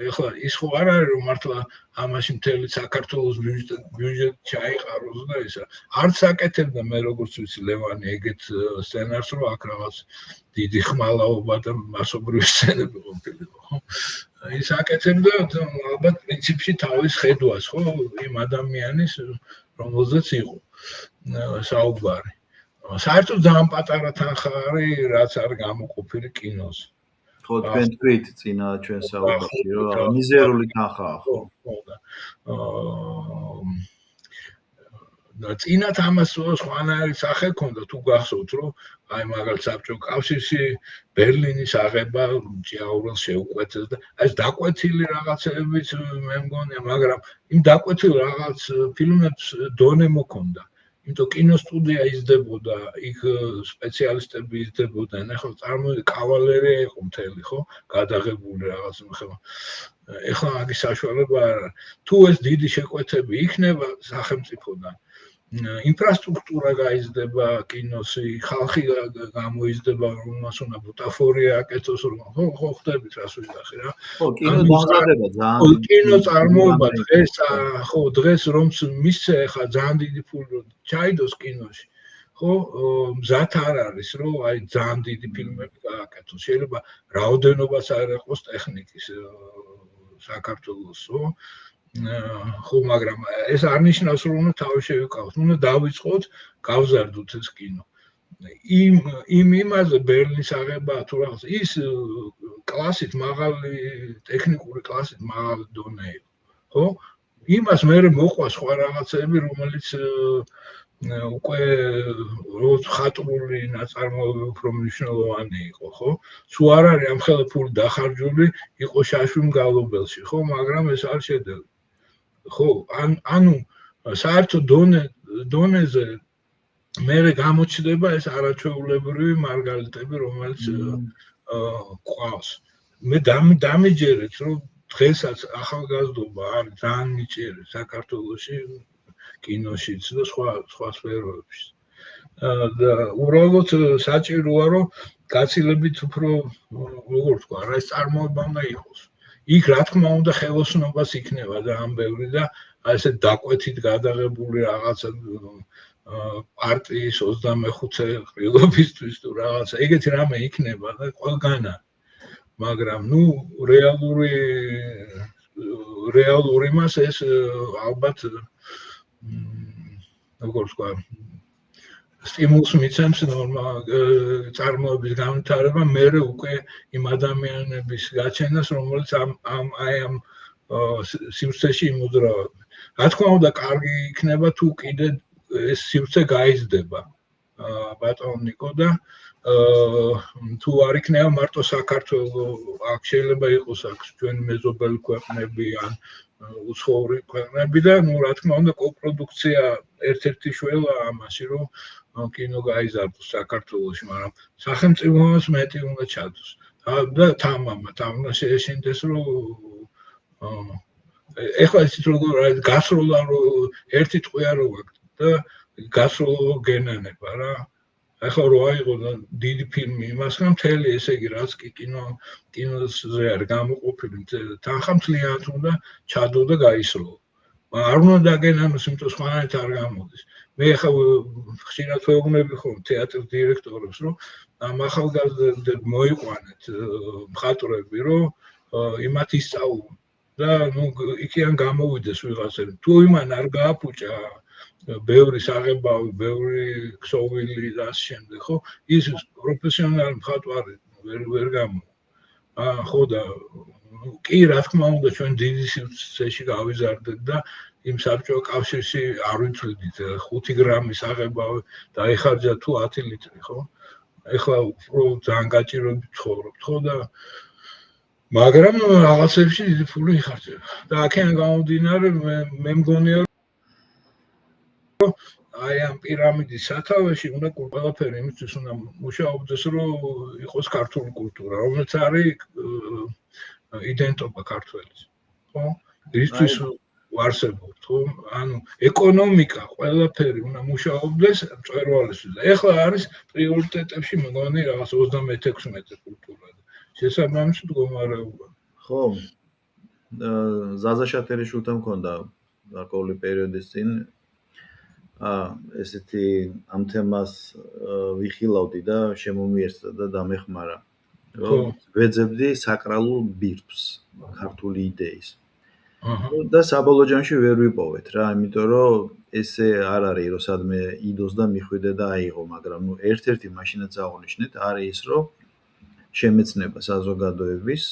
ეხლა ის ხო არ არის რომ მართლა ამაში მთელი საქართველოს ბიუჯეტი ჩაიყაროს და ისა არც აკეთებდა მე როგორც ვიცი ლევანი ეგეთ სცენარს რომ აქ რაღაც დიდი ხმალაობა და მასობრივი სცენები ყოფილიყო ხო ის აკეთებდა ალბათ პრინციპში თავის ხედვას ხო იმ ადამიანის რომელზეც იყო საუბარი საერთოდ ძალიან პატარა თანხა არის რაც არ გამოყოფილი კინოზე ხო თქვენ თვით წინა ჩვენ საუბარში რომ მიზერული თანხაა ხო და წინათ ამას სხვანაირი სახე ქონდა თუ გახსოვთ რომ აი მაგალითად საბჭო კავშირში ბერლინის აღება ჭიაურელს შეუკვეთეს და ეს დაკვეთილი რაღაცებიც მე მგონია მაგრამ იმ დაკვეთილ რაღაც ფილმებს დონე მოქონდა იმიტომ კინოსტუდია იზრდებოდა იქ სპეციალისტები იზრდებოდნენ ახლა წარმოიდგინე კავალერია იყო მთელი ხო გადაღებული რაღაც ეხლა მაგის საშუალება არ თუ ეს დიდი შეკვეთები იქნება სახელმწიფოდან ინფრასტრუქტურა გაიზრდება კინოსი ხალხი გამოიზრდება რომ მას უნდა ბუტაფორია აკეთოს რომ ხო ხდებით რას ვიძახი რა ხო კინო დამზადება ძალიან კინო წარმოება დღეს ხო დღეს რომს მისცე ხა ძალიან დიდი ფული ჩაიდოს კინოში ხო მზად არ არის რომ აი ძალიან დიდი ფილმები გააკეთოს შეიძლება რაოდენობაც არ იყოს ტექნიკის საქართველოს ხო მაგრამ ეს არ ნიშნავს რომ უნდა თავი შევიკავოთ უნდა დავიწყოთ გავზარდოთ ეს კინო იმ იმაზე ბერლინის აღება თუ რაღაც ის კლასით მაღალი ტექნიკური კლასით მაღალი დონე იყო ხო იმას მე მოყვა სხვა რაღაცები რომელიც უკვე როგორც ხატრული ნაწარმოები უფრო მნიშვნელოვანი იყო ხო თუ არ არის ამ ხელა ფული დახარჯული იყო შაშვი მგალობელში ხო მაგრამ ეს არ შედევრი ხო ანუ საერთოდ დონეზე მე გამოჩნდება ეს არაჩვეულებრივი მარგალიტები რომელიც ყავს მე დამიჯერეთ რომ დღესაც ახალგაზრდობა არის ძალიან მიჭიერი საქართველოში კინოშიც და სხვა სფეროებში და უბრალოდ საჭიროა რომ გაცილებით უფრო როგორ თქვა რა ეს წარმოება უნდა იყოს იქ რა თქმა უნდა ხელოსნობას იქნება ძალიან ბევრი და აი ესე დაკვეთით გადაღებული რაღაცა პარტიის 25-ე ყრილობისთვის თუ რაღაცა ეგეთი რამე იქნება და ყველგანა მაგრამ ნუ რეალური მას ეს ალბათ როგორ თქვა სტიმულს მიცემს წარმოების განვითარება მე უკვე იმ ადამიანების გაჩენას რომელიც ამ სივრცეში იმოძრავებენ რა თქმა უნდა კარგი იქნება თუ კიდე ეს სივრცე გაიზრდება ბატონო ნიკო და თუ არ იქნება მარტო საქართველოს, აქ შეიძლება იყოს აქ ჩვენი მეზობელი ქვეყნები ან უცხოური ქვეყნები და რა თქმა უნდა კოპროდუქცია ერთ-ერთი შველა ამაში რომ კინო გაიზარდოს საქართველოში, მაგრამ სახელმწიფოს მეტი უნდა ჩადოს. და თამამად უნდა შეეშინდეს რომ ეხლა ისიც როგორ არის გასროლა რომ ერთი ტყვია რო აქვს და გასროლა გენანება რა. ახლა რო აიღო დიდი ფილმი იმასგან მთელი ესე იგი რაც კი კინოზე არის გამოყოფილი თანხა მთლიანად უნდა ჩადო და გაისროლო. არ უნდა დაგენანოს, იმიტომ რომ სხვანაირად არ გამოდის. მე ახლა ხშირად ვეუბნები ხომ თეატრის დირექტორებს რომ ამ ახალგაზრდებს მოიყვანეთ მხატვრები რომ იმათ ისწავლონ და ნუ იქიდან გამოვიდეს ვიღაცები. თუ იმან არ გააფუჭა ბევრი საღებავი, ბევრი ქსოვილი და ამ შემდეგ, ხო? ის პროფესიონალი მხატვარი ვერ გამო. ხო და კი რა თქმა უნდა ჩვენ დიდი სივრცეში გავიზარდეთ და იმ საბჭოთა კავშირში არ ვიცოდით 5 გრამი საღებავი დაიხარჯა თუ 10 ლიტრი, ხო? ეხლა უფრო ძალიან გაჭირვებით ცხოვრობთ, ხო და მაგრამ რაღაცებში დიდი ფული იხარჯება. და აქედან გამომდინარე მე მგონია აი ამ პირამიდის სათავეში უნდა ყველაფერი იმისთვის უნდა მუშაობდეს რომ იყოს ქართული კულტურა, რომელიც არის იდენტობა ქართველის. ხო? ისთვის ვარსებობთ, ხო? ანუ ეკონომიკა ყველაფერი უნდა მუშაობდეს მწვერვალისთვის. ეხლა არის პრიორიტეტებში მგონი რაღაც 36 კულტურა. შესაბამისად მდგომარეობა. ხო. ზაზა შათერიშვილთან მქონდა გარკვეული პერიოდის წინ ესეთი ამ თემას ვიხილავდი და შემომიერთდა და დამეხმარა. რომ ვეძებდი საკრალულ ბირთვს ქართული იდეის. და საბოლოო ჯამში ვერ ვიპოვეთ რა, იმიტომ რომ ესე არ არის რომ სადმე იდოს და მიხვიდე და აიღო, მაგრამ ნუ ერთ-ერთი მაშინაც აღნიშნეთ არის ის რომ შემეცნება საზოგადოების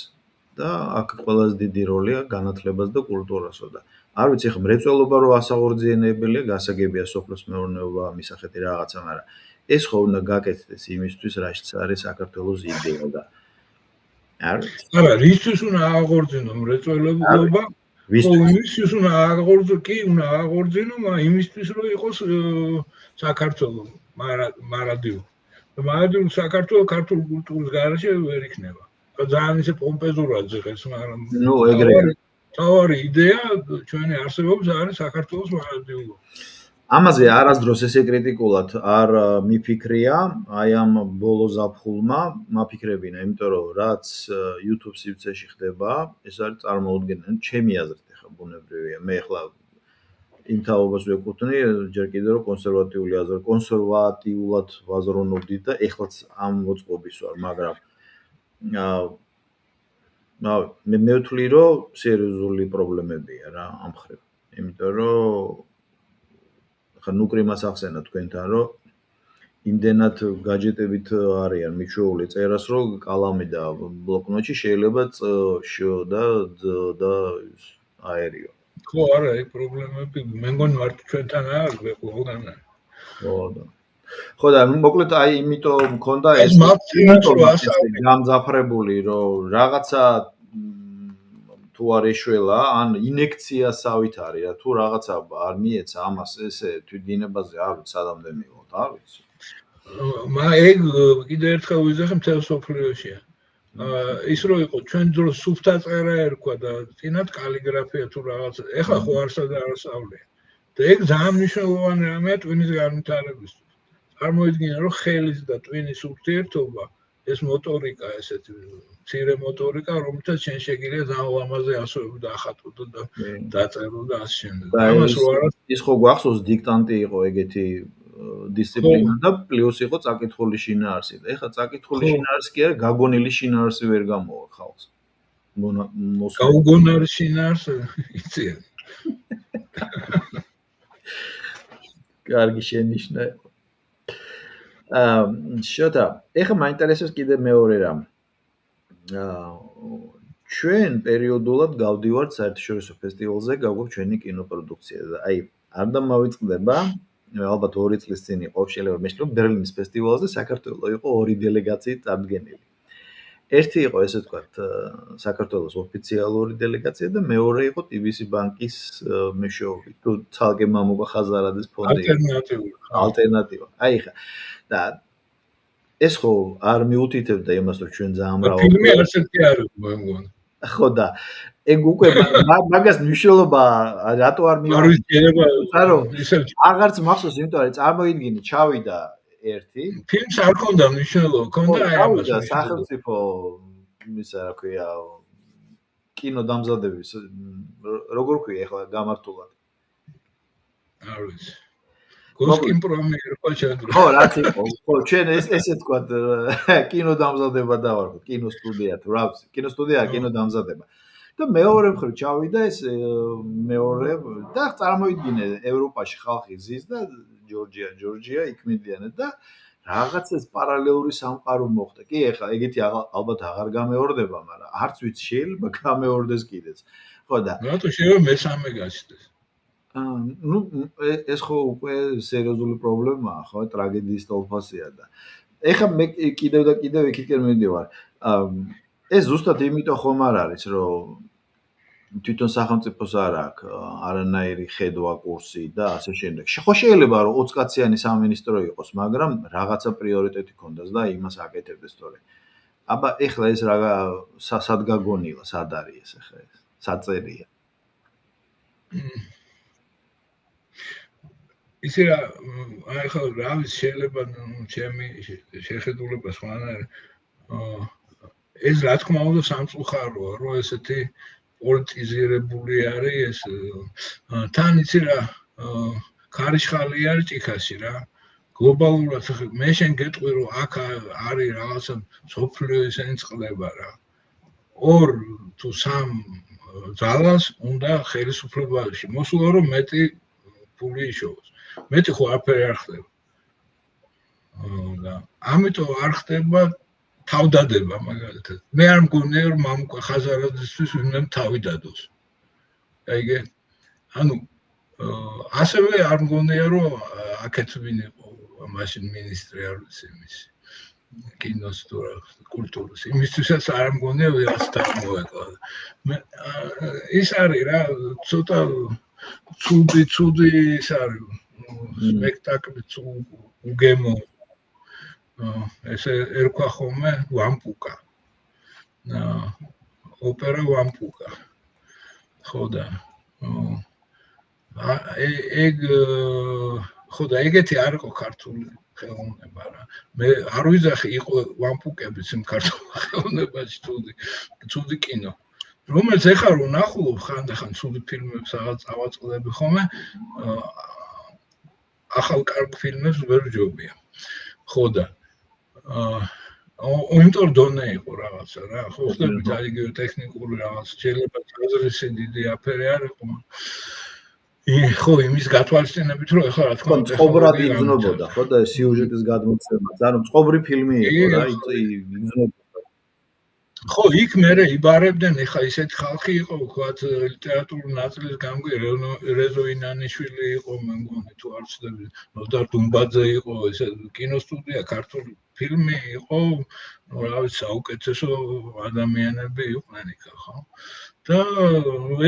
და აქ ყველაზე დიდი როლია განათლებას და კულტურასო და არ ვიცი ხა მრეწველობა რო ასაღორძინებელია, გასაგებია სოფლის მეურნეობა მისახეთი რაღაცა, მაგრამ ეს ხო უნდა გაკეთდეს იმისთვის, რაც არის საქართველოს იდეა და არა, რისთვის უნდა აღორძინო მრეწველობა? ვისთვის უნდა აღორძინო, კი უნდა აღორძინო, მაგრამ იმისთვის რომ იყოს საქართველოს მარადიო. მარადიო საქართველოს ქართული კულტურის გარეშე ვერ იქნება. ძალიან ისე პომპეზურად ზღერს, მაგრამ ნუ ეგრეა. თავარი იდეა ჩვენი არსებობის არის საქართველოს მარადიულობა. ამაზე არასდროს ესე კრიტიკულად არ მიფიქრია, აი ამ ბოლო ზაფხულმა მაფიქრებინა, იმიტომ რომ რაც YouTube სივრცეში ხდება, ეს არის წარმოუდგენელი, ჩემი აზრით ახლა ბუნებრივია. მე ახლა იმ თაობას ვეკუთვნი, ჯერ კიდევ რომ კონსერვატიულად ვაზროვნობდი და ეხლაც ამ მოწყობის ვარ, მაგრამ მე ვთვლი რომ სერიოზული პრობლემებია რა ამ ხრივ. იმიტომ რომ ხა ნუკრიმას ახსენა თქვენთან რომ იმდენად გაჯეტებით არიან მიჩვეული წერას რომ კალამი და ბლოკნოტში შეიძლება და აერიო. ხო, არა, ეს პრობლემები მე მგონი მარტო ჩვენთან არის, ყველგან არის. ხო და მოკლედ აი იმიტომ მქონდა ეს გამძაფრებული რომ რაღაცა თუ არ ეშველა ან ინექციასავით არის რა თუ რაღაცა არ მიეცა ამას ესე თვითდინებაზე არ ვიცი სადამდე მივოთ არ ვიცი. ეგ კიდევ ერთხელ ვიზახე მთელ სოფლიოშია. ის რო იყო ჩვენ დროს სუფთა წერა ერქვა და წინათ კალიგრაფია თუ რაღაცა. ეხლა ხო არსა და არასავლია. და ეგ ძალიან მნიშვნელოვანი რამეა ტვინის განვითარებისთვის. წარმოიდგინე რომ ხელის და ტვინის ურთიერთობა ეს მოტორიკა ესეთი მცირე მოტორიკა რომელსაც შენ შეგიძლია ძალიან ლამაზი ასოები დაახატო და დაწერო და ასე შემდეგ. ამას რო არა ის ხო გვახსოვს დიქტანტი იყო ეგეთი დისციპლინა და პლუს იყო წაკითხული შინაარსი და ეხლა წაკითხული შინაარსი კი არა გაგონილი შინაარსი ვერ გამოვა ხალხს. გაუგონარი შინაარსი იცი. კარგი შენიშნა. შოთა, ეხლა მაინტერესებს კიდე მეორე რამ. ჩვენ პერიოდულად გავდივართ საერთაშორისო ფესტივალზე, გავაქვს ჩვენი კინოპროდუქცია და აი არ დამავიწყდება ალბათ 2 წლის წინ იყო, შეიძლება მეშლო ბერლინის ფესტივალზე საქართველოს იყო 2 დელეგაციით წარდგენილი. ერთი იყო ესე ვთქვათ საქართველოს ოფიციალური დელეგაცია და მეორე იყო TBC ბანკის მეშვეობით თუ ცალკე მამუკა ხაზარაძის ფონდი ალტერნატივა. აი ხა და ეს ხო არ მიუთითებდა იმას რომ ჩვენ ძალიან მრავალი ფილმი არც ერთი არ იყო მე მგონი. ხო და ეგ უკვე მაგას მნიშვნელობა რატო არ მივიღე? აღარც მახსოვს, იმიტომ რომ წარმოიდგინე ჩავიდა ერთი ფილმს არ ქონდა მნიშვნელობა, ქონდა აი ამას სახელმწიფო ისა რა ქვია კინო დამზადების როგორ ქვია ახლა გამართულად არ ვიცი გოსკინ პრომიერ ხო შეიძლება ხო რაც იყო ხო ჩვენ ესე თქვა კინო დამზადება დავარქოთ კინოსტუდია თუ რა კინოსტუდია კინო დამზადება და მეორე მხრივ ჩავიდა ეს მეორე და წარმოიდგინე ევროპაში ხალხი ზის და ჯორჯია იქ მიდიანეთ და რაღაცას პარალელური სამყარო მოხდა. კი, ეხლა ეგეთი ალბათ აღარ გამეორდება, მაგრამ არც ვიცი შეიძლება გამეორდეს კიდეც. ხო და რატო შეიძლება მესამე გაჩნდეს? ნუ ეს ხო უკვე სერიოზული პრობლემაა, ხო, ტრაგედიის თვალსაზრისია და ეხლა მე კიდევ და კიდევ იქითკენ მივდივარ. ეს ზუსტად იმიტომ ხომ არ არის, რომ თვითონ სახელმწიფოს არ აქვს არანაირი ხედვა კურსი და ასე შემდეგ. ხო შეიძლება რომ 20 კაციანი სამინისტრო იყოს, მაგრამ რაღაცა პრიორიტეტი ქონდეს და იმას აკეთებდეს თორე. აბა ეხლა ეს რა სად გაგონილა, სად არის ეს ეხლა ეს? საწერია. ისე რა აი ხო რა ვიცი შეიძლება ჩემი შეხედულება სხვანაირი ეს რა თქმა უნდა სამწუხაროა რომ ესეთი პოლიტიზირებული არის ეს თან იცი რა ქარიშხალი არის ჭიქაში რა გლობალურად მე შენ გეტყვი რომ აქ არის რაღაცა სოფლიო ისენი წყდება რა 2 თუ 3 ძალას უნდა ხელისუფლებაში მოსულა რომ მეტი ფული იშოვოს მეტი ხო არაფერი არ ხდება და ამიტომ არ ხდება თავდადება მაგალითად მე არ მგონია რომ მამუკა ხაზარაძისთვის ვინმე თავი დადოს აიგე ანუ ასევე არ მგონია რომ აქეთ ვინ იყო მაშინ მინისტრი არ ვიცი იმის კინოს თუ კულტურის იმისთვისაც არ მგონია ვიღაც თამოეკლა მე ის არის რა ცოტა ცუდი ის არის სპექტაკლი უგემო ესე ერქვა ხოლმე ვამპუკა ოპერა ვამპუკა ხო და ეგ ხო და ეგეთი არ იყო ქართული ხელოვნება რა მე არ ვიზახი იყო ვამპუკებიც იმ ქართულ ხელოვნებაში ცუდი კინო რომელიც ეხლა რომ ნახულობ ხანდახან ცუდი ფილმებს რაღაც ავაწყდები ხოლმე ახალ კარგ ფილმებს ვერ ვჯობია ხო და იმიტომ დონე იყო რაღაცა რა ხო ხდები ძალიან ტექნიკური რაღაც შეიძლება აზრისი დიდი აფერი არ იყო ხო იმის გათვალისწინებით რომ ეხლა რა თქმა უნდა წყობრად იგზნობოდა ხო და სიუჟეტის გადმოცემა ძალიან წყობრი ფილმი იყო რა იგზნობოდა ხო იქ მერე იბარებდნენ ეხლა ისეთი ხალხი იყო ვთქვათ ლიტერატურული ნაწილის გამგე რეზო ინანიშვილი იყო მე მგონი თუ არ ვცდები ნოდარ დუმბაძე იყო ესე კინოსტუდია ქართული ფილმი იყო რა ვიცი საუკეთესო ადამიანები იყვნენ იქ ხო და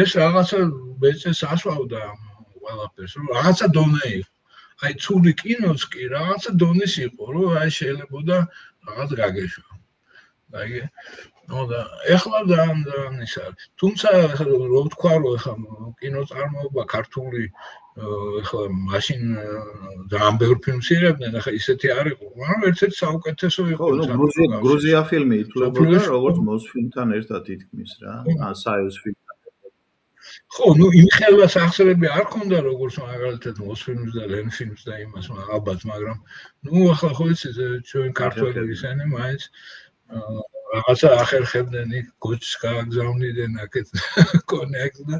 ეს რაღაცა მეწეს ასვავდა ყველაფერს რომ რაღაცა დონე იყო აი ცუდი კინოც კი რაღაცა დონის იყო რომ აი შეიძლებოდა რაღაც გაგეშვა აიგე ნუ და ეხლა ძალიან ის არის თუმცა რო ვთქვა რომ ეხლა კინოწარმოება ქართული ეხლა მაშინ ძალიან ბევრ ფილმს იღებდნენ ახლა ისეთი არ იყო მაგრამ ერთ-ერთი საუკეთესო იყო გრუზია ფილმი ითვლებოდა როგორც მოსფილმთან ერთად თითქმის რა საიუს ფილმი ხო ნუ იმ ხელას ახსრები არ ქონდა როგორც მაგალითად მოსფილმს და ლენფილმს და იმას ალბათ მაგრამ ნუ ახლა ხო იცი ჩვენ ქართველი ისენი მაინც რაღაცა ახერხებდნენ იქ გოჩს გააგზავნიდნენ აქეთ კონექტს და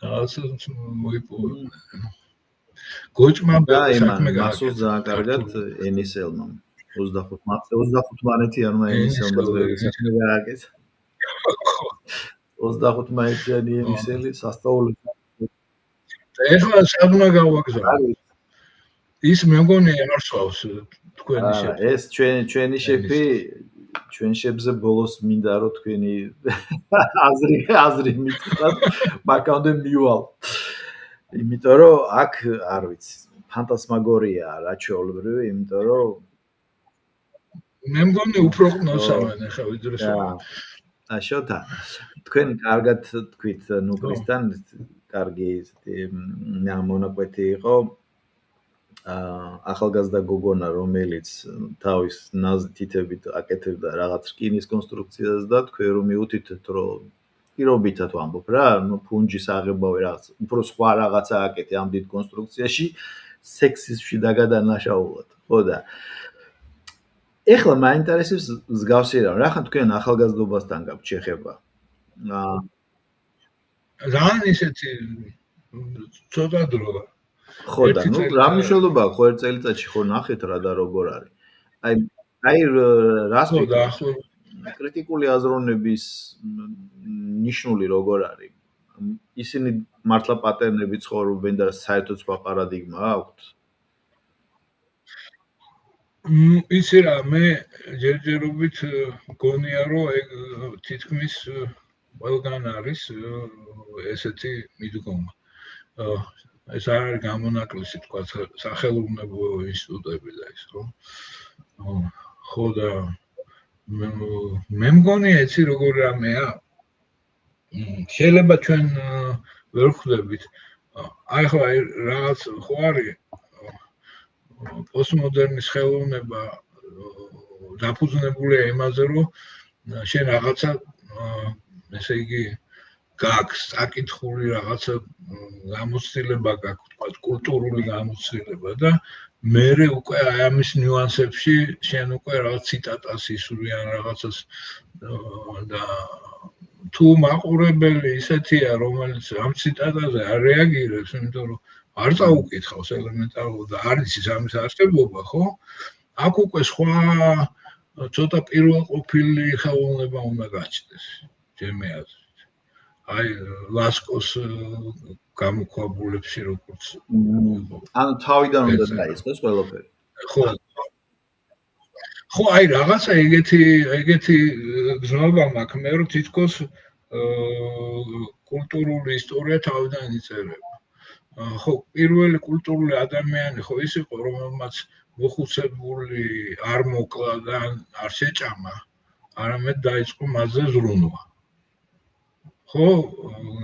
რაღაცა მოიპოვებდნენ გოჩმა საქმე გასულ ძალიან კარგად ენისელმა 25 მანეთიანმა ენისელმა საქმე გააკეთა 25 მანეთიანი ენისელი სასწაულით ეხლა სადმა გავაგზავნე ის მე მგონი არ სვავს თქვენი შეფი. ეს ჩვენი შეფი ჩვენ შებზე ბოლოს მინდა რომ თქვენი აზრი მითხრათ, მაგამდე მივალ. იმიტომ რომ აქ არ ვიცი, ფანტასმაგორია რა ჩვეულებრივი, იმიტომ რომ მე მგონი უფრო ყნოსავენ ახლა ვიდრე შოთა თქვენ კარგად თქვით ნუკლისთან კარგი მონაკვეთი იყო ახალგაზრდა გოგონა რომელიც თავის თითებით აკეთებდა რაღაც რკინის კონსტრუქციას და თქვენ რომ მიუთითეთ რომ პირობითად ვამბობ რა ფუნჯის აღებავი რაღაც უფრო სხვა რაღაცა აკეთე ამ დიდ კონსტრუქციაში სექსიზმში დაგადანაშაულად ხო და ეხლა მაინტერესებს მსგავსი რა ხან თქვენ ახალგაზრდობასთან გაქვთ შეხება ძალიან ისეთი ცოტა დრო ხო და ნუ რა მნიშვნელობა ხო ერთ წელიწადში ხო ნახეთ რა და როგორ არის აი რას ვიქნებ კრიტიკული აზროვნების ნიშნული როგორ არის ისინი მართლა პატერნები ცხოვრობენ და საერთოდ სხვა პარადიგმა აქვთ იცი რა მე ჯერჯერობით გონია რომ თითქმის ყველგან არის ესეთი მიდგომა ეს არის გამონაკლისი თქვა სახელმწიფო ინსტიტუტები და ის ხო და მე მგონი იცი როგორ რამეა შეიძლება ჩვენ ვერ ხვდებით აი ხო აი რაღაც ხო არის პოსტმოდერნის ხელოვნება დაფუძნებულია იმაზე რომ შენ რაღაცა ესე იგი გაქვს საკითხული რაღაცა გამოცდილება გაქვს თქვა კულტურული გამოცდილება და მერე უკვე აი ამის ნიუანსებში შენ უკვე რაღაც ციტატას ისურვი ან რაღაცას და თუ მაყურებელი ისეთია რომელიც ამ ციტატაზე არ რეაგირებს იმიტომ რომ არ წაუკითხავს ელემენტარულად და არის ის ამის არსებობა ხო აქ უკვე სხვა ცოტა პირველყოფილი ხელოვნება უნდა გაჩნდეს ჩემი აზრით აი ლასკოს გამოქვაბულებში როგორც ანუ თავიდან უნდა დაიწყოს ყველაფერი ხო აი რაღაცა ეგეთი გზნობა მაქვს მე რომ თითქოს კულტურული ისტორია თავიდან იწერება ხო პირველი კულტურული ადამიანი ხო ის იყო რომელმაც მოხუცებული არ მოკლა და არ შეჭამა არამედ დაიწყო მასზე ზრუნვა ხო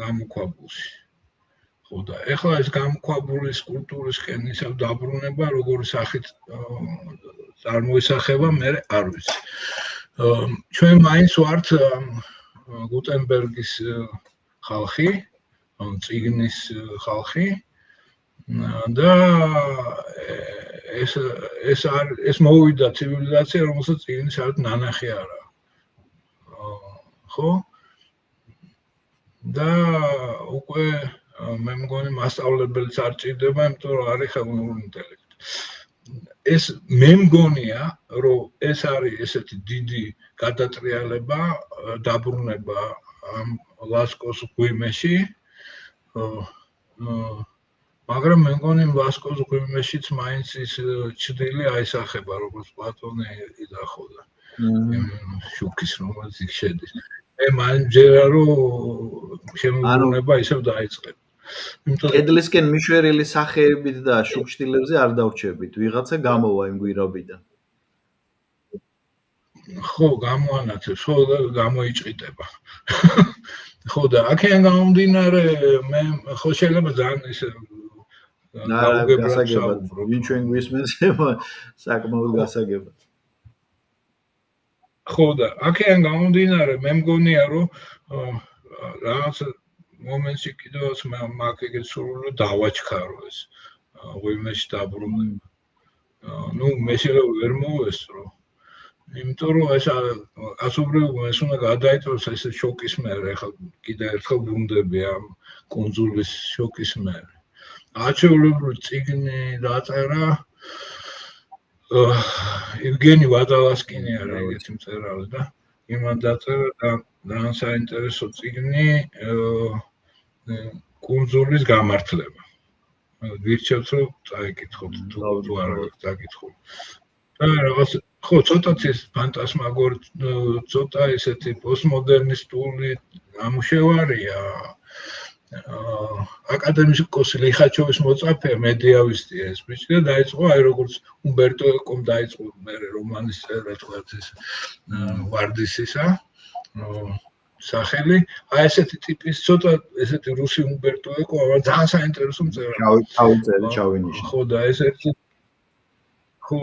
გამოქვაბულში ხო და ეხლა ეს გამოქვაბულის კულტურის კენისა დაბრუნება როგორი სახით წარმოისახება მე არ ვიცი ჩვენ მაინც ვართ გუტენბერგის ხალხი წიგნის ხალხი და ეს მოვიდა ცივილიზაცია რომელსაც წიგნის საერთოდ ნანახი არ აქვს ხო და უკვე მე მგონი მასწავლებელიც არ ჭირდება იმიტომ რომ არის ხელოვნური ინტელექტი ეს მე მგონია რომ ეს არის ესეთი დიდი გადატრიალება დაბრუნება ამ ლასკოს გვიმეში მაგრამ მე მგონი ლასკოს გვიმეშიც მაინც ის ჭრილი აისახება როგორც პლატონი იდახოდა შუქის რომელიც იქ შედის მე მაინც ჯერა რომ შემოგვინება ისევ დაიწყება კედლისკენ მიშვერილი სახეებით და შუქშტილებზე არ დავრჩებით ვიღაცა გამოვა იმ გვირაბიდან ხო გამოანათებს ხო და გამოიჭიტება ხო და აქედან გამომდინარე მე ხო შეიძლება ძალიან ისე გასაგებად ვინ ჩვენ გვისმენს საკმაოდ გასაგებად ხო და აქედან გამომდინარე მე მგონია რომ რაღაც მომენტში კიდევაც მაგ ეგეთ სურვილი დავაჩქარო ეს ღვიმეში დაბრუნება ნუ მე შეიძლება ვერ მოვესწრო იმიტომ რომ ეს ასობრივ ეს უნდა გადაიწოს ეს შოკის მერე ახლა კიდე ერთხელ ვუნდები ამ კონძულის შოკის მერე აჩვეულებრივ წიგნი დაწერა ევგენი ვადალასკინი არის ეგეთი მწერალი და იმან დაწერა და ძალიან საინტერესო წიგნი კონძულის გამართლება ვირჩევთ რომ წაიკითხოთ თუ არ წაკითხული. და რაღაც ხო ცოტაც ეს ფანტასმაგორი ცოტა ესეთი პოსტმოდერნისტული ამუშევარია. აკადემიკოსი ლიხაჩოვის მოწაფეა მედიავისტია ეს ბიჭი და დაიწყო აი როგორც უმბერტო ეკომ დაიწყო მე რომანის წერა თქვათ ეს ვარდისისა სახელი აი ესეთი ტიპის ცოტა ესეთი რუსი უმბერტო ეკო aber ძალიან საინტერესო მწერალი ჩავინიშნე ხო და ეს ერთი ხო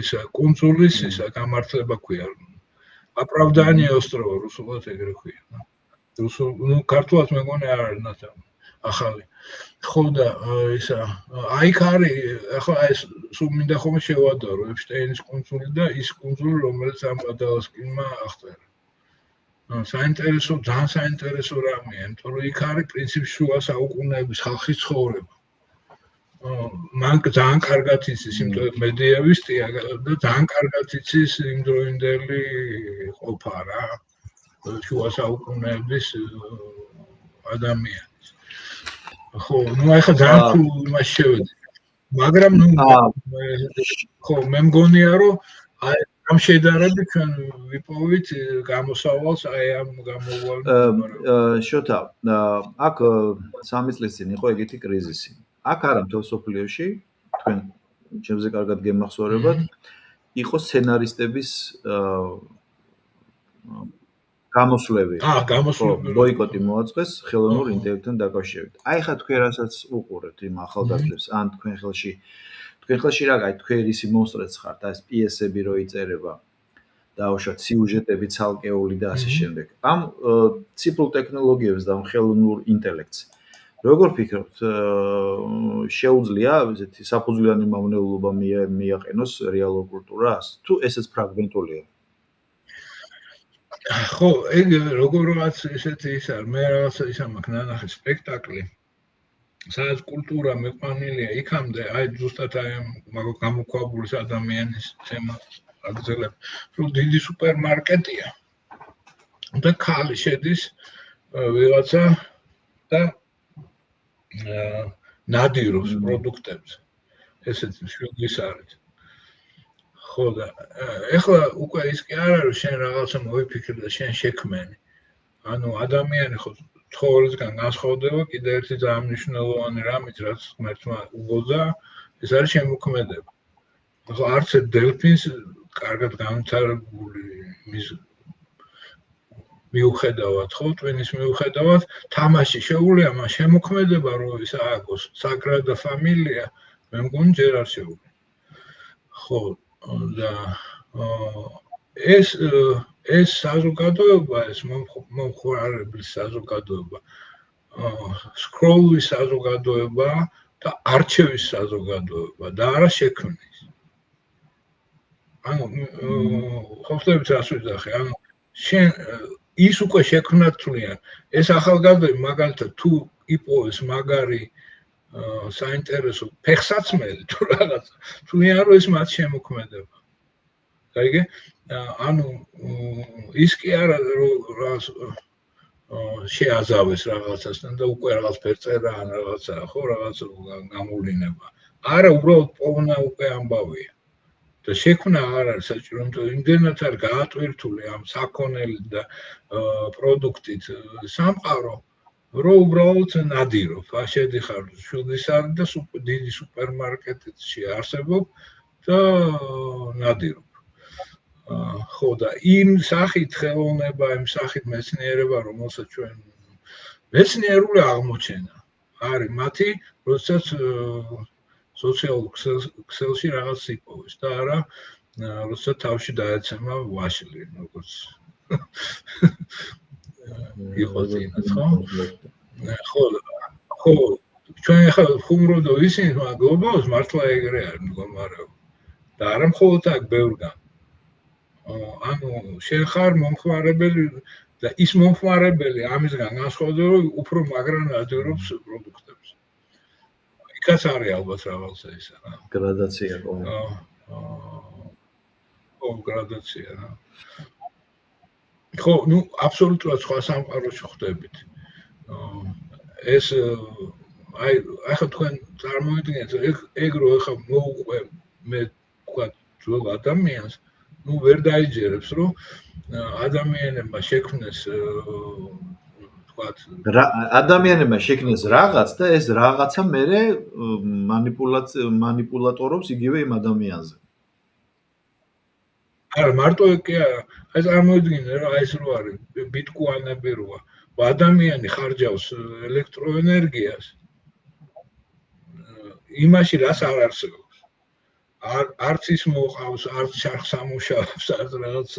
ისა კონსულის ისა გამართლება ქვია აპრავდანია острова რუსულად ეგრე ქვია რუსულ ნუ ქართულად მეგონი არ არის ნათა ახალი ხო და ისა აი ხარი ახლა ეს სულ მინდა ხოლმე შევადარო ეპშტეინის კონსული და ის კონსული რომელიც ამ ადალასკინმა აღწერა საინტერესო ძალიან საინტერესო რამეა იმიტომ რომ იქ არის პრინციპში შუა საუკუნეების ხალხის ცხოვრება მან ძალიან კარგად იცის იმიტომ მედიავისტია და ძალიან კარგად იცის იმდროინდელი ყოფა რა შუა საუკუნეების ადამიანის ხო ნუ ახლა ძალიან თუ იმას შევედი მაგრამ ნუ ხო მე მგონია რომ აი ამ შედარებით ჩვენ ვიპოვით გამოსავალს აი ამ გამოვალ შოთა აქ 3 წლის წინ იყო ეგეთი კრიზისი აქ არა მთელ სოფლიოში თქვენ ჩემზე კარგად გემახსოვრებათ იყო სცენარისტების გამოსვლები ბოიკოტი მოაწყეს ხელოვნურ ინტელექტთან დაკავშირებით აი ხა თქვენ რასაც უყურებთ იმ ახალგაზრდებს ან თქვენ ხელში რა გაი თქვენ რისი მონსტრიც ხართ ეს პიესები რო იწერება დაუშვათ სიუჟეტები ცალკეული და ასე შემდეგ ამ ციფრულ ტექნოლოგიებს და ხელოვნურ ინტელექტს როგორ ფიქრობთ შეუძლია ესეთი საფუძვლიანი მავნეულობა მიაყენოს რეალურ კულტურას თუ ესეც ფრაგმენტულია ხო ეგ როგორღაც ესეთი ის არის მე რაღაცა ის ამაკ ნანახი სპექტაკლი სადაც კულტურა მეყვანილია იქამდე აი ზუსტად აი მაგ გამოქვაბულის ადამიანის თემა აგზელებ რომ დიდი სუპერმარკეტია და ქალი შედის ვიღაცა და ნადირობს პროდუქტებს ესეც შუგის არის ხო და ეხლა უკვე ის კი არ არის შენ რაღაცა მოიფიქრე და შენ შექმენი ანუ ადამიანი ხო ცხოვრებისგან განსხვავდება კიდე ერთი ძალიან მნიშვნელოვანი რამით რაც ღმერთმა უბოძა ეს არის შემოქმედება ხო არც დელფინს კარგად განვითარებული მის მიუხედავად ხო ტვინის მიუხედავად თამაში შეუძლია მას შემოქმედება რომ ის ააგოს საგრადა ფამილია მე მგონი ჯერ არ შეუძლია ხო და ეს საზოგადოება ეს მომხმარებლის საზოგადოება სკროლის საზოგადოება და არჩევის საზოგადოება და არა შექმნის ანუ ხოხლებს რას ვიძახი ანუ შენ ის უკვე შექმნა თვლიან ეს ახალგაზრდები მაგალითად თუ იპოვეს მაგარი საინტერესო ფეხსაცმელი თუ რაღაც თვლიან რომ ეს მათ შემოქმედება გაიგე ანუ ის კი არა რომ შეაზავეს რაღაცასთან და უკვე რაღაც ფერწერა ან რაღაცა ხო რაღაც გამოვლინება არა უბრალოდ პოვნა უკვე ამბავია და შექმნა არ არის საჭირო იმიტომ იმდენად არ გაატვირთული ამ საქონელი და პროდუქტით სამყარო რომ უბრალოდ ნადირობ შედიხარ შუგისარ და დიდი სუპერმარკეტში არსებობ და ნადირობ ხო და იმ სახით ხელოვნება იმ სახით მეცნიერება რომელსაც ჩვენ მეცნიერული აღმოჩენა არის მათი როდესაც სოციალურ ქსელში რაღაც იპოვეს და არა როდესაც თავში დაეცემა ვაშლი როგორც იყო წინათ ხო ჩვენ ახლა ხუმრობ და ისინი გლობალს მართლა ეგრე არის მდგომარეობა და არა მხოლოდ აქ ბევრგან ანუ შენ ხარ მომხმარებელი და ის მომხმარებელი ამისგან განსხვავდება უფრო მაგრად ნადირობს პროდუქტებს იქაც არის ალბათ რაღაცა ისა რა გრადაცია ხო გრადაცია რა ხო ნუ აბსოლუტურად სხვა სამყაროში ხდებით ეს აი ახლა თქვენ წარმოიდგინეთ ეგ რო ახლა მოუყვე მე თქვა ძველ ადამიანს ნუ ვერ დაიჯერებს რომ ადამიანებმა შექმნეს ადამიანებმა შექმნეს რაღაც და ეს რაღაცა მერე მანიპულატორობს იგივე იმ ადამიანზე. არა, მარტო ეგ კი არა. აი წარმოიდგინე რა ეს რო არის ბიტკოინები როა. ადამიანი ხარჯავს ელექტროენერგიას. იმაში რას არ არსებობს. არც ის მოყავს, არც შარხს ამუშავებს, არც რაღაც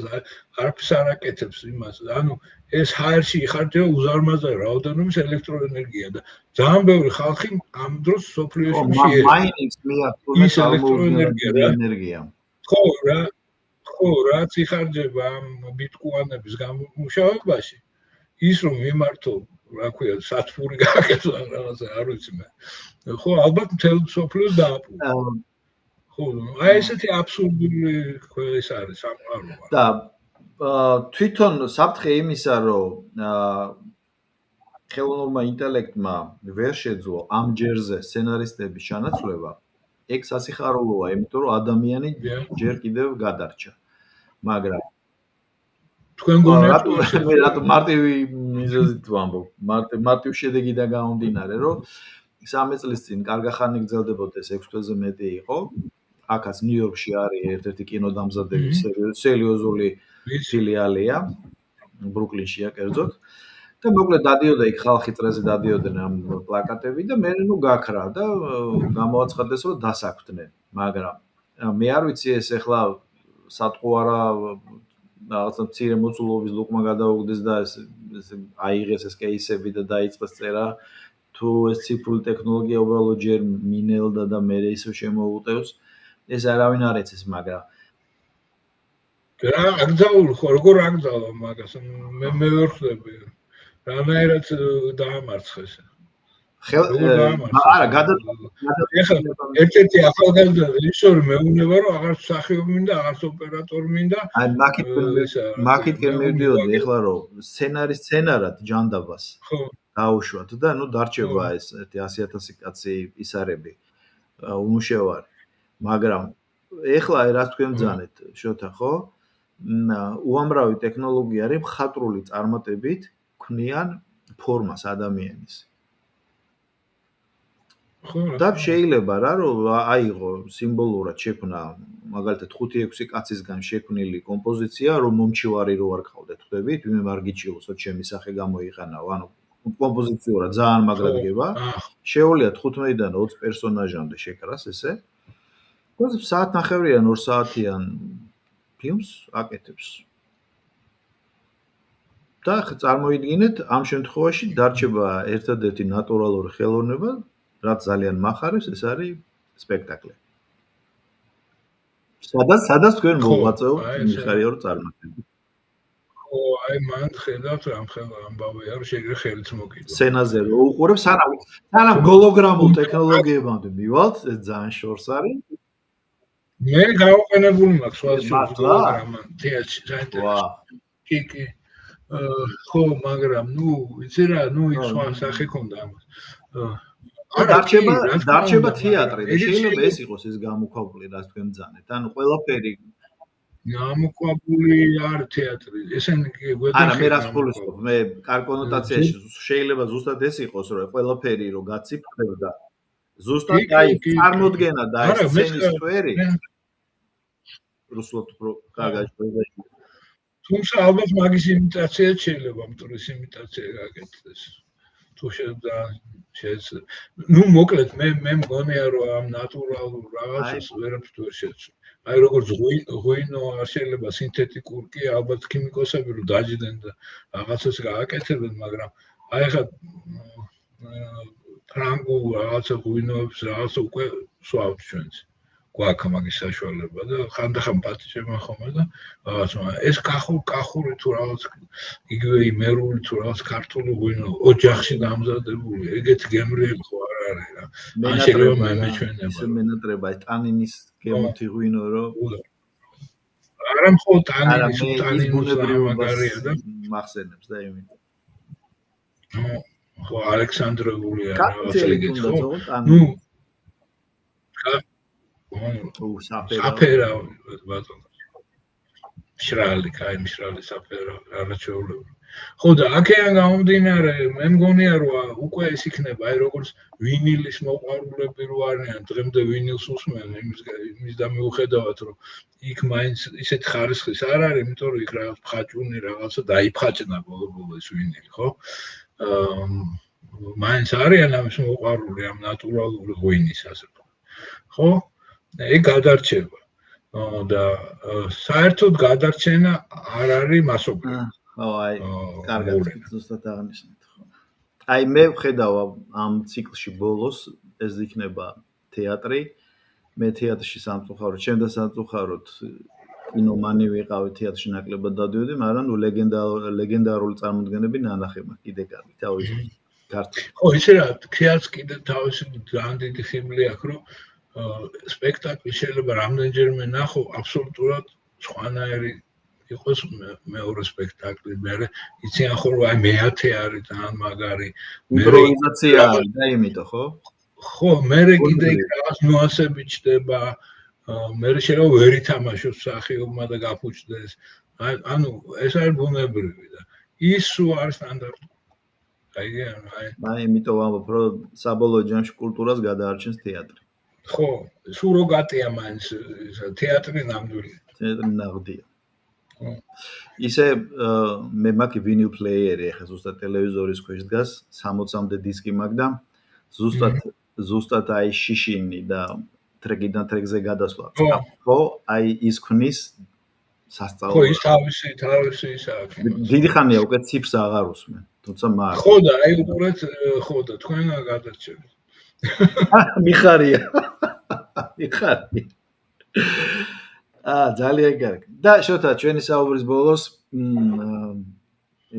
არც არ აკეთებს იმას. ანუ ეს ჰაერში იხარჯება უზარმაზარი რაოდენობის ელექტროენერგია და ძალიან ბევრი ხალხი ამ დროს სოფლიოში შეერია. მაინინგს მიაწყობენ ელექტროენერგია. ხო, რაც იხარჯება ამ ბიტკოინების გამომუშავებაში, ის რომ მიმართო, რა ქვია, სათბური გააკეთო რაღაცა, არ ვიცი მე. ხო, ალბათ მთელ სოფლიოს დააპყრო. ხო, აი ესეთი აბსურდული ეს არის სამყარო. და თვითონ საფრთხე იმისა, რომ ხელოვნურმა ინტელექტმა ვერ შეძლო ამ ჯერზე სცენარისტების ჩანაცვლება, ეგ სასიხარულოა, იმიტომ რომ ადამიანი ჯერ კიდევ გადარჩა. მაგრამ თქვენ გონიათ მე რატო მარტივი მიზეზით ვამბობ, მარტივ შედეგიდან გამომდინარე, რომ 3 წლის წინ კარგახანი გრძელდებოდა ეს 6 თვეზე მეტი იყო. აქაც ნიუ-იორკში არის ერთ-ერთი კინოდამზადების სერიოზული ფილიალია, ბრუკლინშია კერძოდ. და მოკლედ დადიოდა იქ ხალხი წრეზე დადიოდნენ ამ პლაკატები და მე ნუ გაქრა და გამოაცხადეს რომ დასაქმდნენ. მაგრამ მე არ ვიცი ეს ახლა სატყუ არა რაღაცა მცირე მოცულობის ლუკმა გადაუგდეს და ეს აიღეს ეს კეისები და დაიწყეს წერა თუ ეს ციფრული ტექნოლოგია უბრალოდ ჯერ მინელდა და მე ისევ შემოუტევს ეს არავინ არ ეცეს მაგრამ რა აგზაულ ხო როგორ აგზავა მაგას მე ვერ ხვდები რანაირად დაამარცხეს არა ერთ-ერთი ახალგაზრდა რეჟისორი მეუბნება რომ აღარ მსახიობი მინდა აღარც ოპერატორი მინდა აი მაკითკენ მივდიოდი ეხლა რომ სცენარად ჯანდაბას დაუშვათ და ნუ დარჩება ეს 100,000 კაცი ისარები უმუშევარი მაგრამ ეხლა რას თქვენ ბძანეთ შოთა ხო უამრავი ტექნოლოგია არის მხატვრული წარმატებით ქმნიან ფორმას ადამიანის და შეიძლება რა რომ აიღო სიმბოლურად შექმნა მაგალითად 5-6 კაცისგან შექმნილი კომპოზიცია რომ მომჩივარი რო არ ყავდეთ ხვდებით ვინმე არ გიჭიროსოთ ჩემი სახე გამოიყანაო ანუ კომპოზიციურად ძალიან მაგრად გება შეუძლიათ 15-დან 20 პერსონაჟამდე შეკრას ესე და საათნახევრიან 2 საათიან ფილმს აკეთებს და წარმოიდგინეთ ამ შემთხვევაში დარჩება ერთადერთი ნატურალური ხელოვნება რაც ძალიან מחარებს ეს არის სპექტაკლი. სადაც თქვენ მოვაწეოთ მიხარიო წარმატებით. ხო, აი მან ხედავთ რამ ამბავი არ შეიძლება ხელით მოკიდო. სცენაზე რო უყურებ სანამ გოლოგრამულ ტექნოლოგიებამდე მივალთ, ეს ძალიან შორს არის. მე გავყენებული მაქვს გოლოგრამა თეატრში საინტერესო. კი. ხო, მაგრამ ნუ იცი რა, ნუ ის სხვა სახე ქონდა ამას. დარჩება თეატრი და შეიძლება ეს იყოს ეს გამოქვაბული რაც თქვენ ბძანეთ ანუ ყველაფერი გამოქვაბული არ თეატრი ესენი გვეძახი არა მე რას გულისხმობ მე კარ კონოტაციაში შეიძლება ზუსტად ეს იყოს რომ ყველაფერი რო გაციფრდება ზუსტად აი წარმოდგენა და ეს სცენის სფერი რუსულად უფრო კარგად თუმცა ალბათ მაგის იმიტაცია შეიძლება მტრის იმიტაცია გაკეთდეს თუ შეიძლება ნუ მოკლედ მე მგონია რომ ამ ნატურალურ რაღაცას ვერაფერს ვერ შეცვლა. აი როგორც ღვინო არ შეიძლება სინთეტიკურ კი ალბათ ქიმიკოსები რომ დაჯდნენ და რაღაცას გააკეთებენ, მაგრამ აი ხა ფრანგულ რაღაცა ღვინოებს რაღაც უკვე სვავთ ჩვენს. გვაქვს მაგის საშუალება და ხანდახან პატიჟებმა ხოლმე და რაღაცა ეს კახური თუ რაღაც იგივე იმერული თუ რაღაც ქართული ღვინო ოჯახში დამზადებული ეგეთი გემრიელი ხო არ არის რა ან შეიძლება მეჩვენება ისე მენატრება ტანინის გემოთი ღვინო რომ არა მხოლოდ ტანინის ბუნებრივი მაგარია და მახსენებს და იმით ხო ალექსანდრეულია რაღაც ეგეთ ხო ნუ საფერა ბატონო მშრალი საფერა არაჩვეულებრივი ხო და აქედან გამომდინარე მე მგონია რომ უკვე ეს იქნება აი როგორც ვინილის მოყვარულები რო არიან დღემდე ვინილს უსმენ იმის და მიუხედავად რომ იქ მაინც ისეთ ხარისხის არ არის იმიტომ რომ იქ რაღაც ფხაჭუნი რაღაცა დაიფხაჭნა ბოლო ეს ვინილი ხო მაინც არიან ამის მოყვარული ამ ნატურალური ღვინის ასე ხო ეგ გადარჩება და საერთოდ გადარჩენა არ არის მასობრივი ხო აი კარგად ზუსტად აღნიშნეთ ხო აი მე ვხედავ ამ ციკლში ბოლოს ეს იქნება თეატრი მე თეატრში სამწუხაროდ ჩემთან სამწუხაროდ კინომანი ვიყავი თეატრში ნაკლებად დავდივდი მაგრამ ნუ ლეგენდარული წარმოდგენები ნანახი მაქვს კიდე კარგი თავის კარტი ხო ისე რა თეატრს კიდე თავისი ძალიან დიდი ხიბლი აქვს რომ სპექტაკლი შეიძლება რამდენჯერმე ნახო აბსოლუტურად სხვანაირი იყოს მეორე სპექტაკლი მე იციან ხო რომ აი მეათე არის ძალიან მაგარი იმპროვიზაცია არის და იმიტომ ხო მე კიდე რაღაც ნუანსები ჩდება მე შეიძლება ვერ ითამაშოს მსახიობმა და გაფუჭდეს ანუ ეს არის ბუნებრივი და ის სულ არის სტანდარტული აი იმიტომ ვამბობ რომ საბოლოო ჯამში კულტურას გადაარჩენს თეატრი ხო სულ რო გატია მაინც თეატრი ნამდვილია თეატრი ნაღდია ისე მე მაქვს ვინილ პლეიერი ახლა ზუსტად ტელევიზორის ქვეშ დგას 60-მდე დისკი მაქვს და ზუსტად აი შიშინი და ტრეკიდან ტრეკზე გადასვლა ხო აი ის ქნის სასწაულს ხო ის თავისი ისაა დიდი ხანია უკვე ციფრს აღარ უსმენ თუმცა მაგ ხო და აი უყურეთ ხო და თქვენ გადარჩებით მიხარია ძალიან კარგი და შოთა ჩვენი საუბრის ბოლოს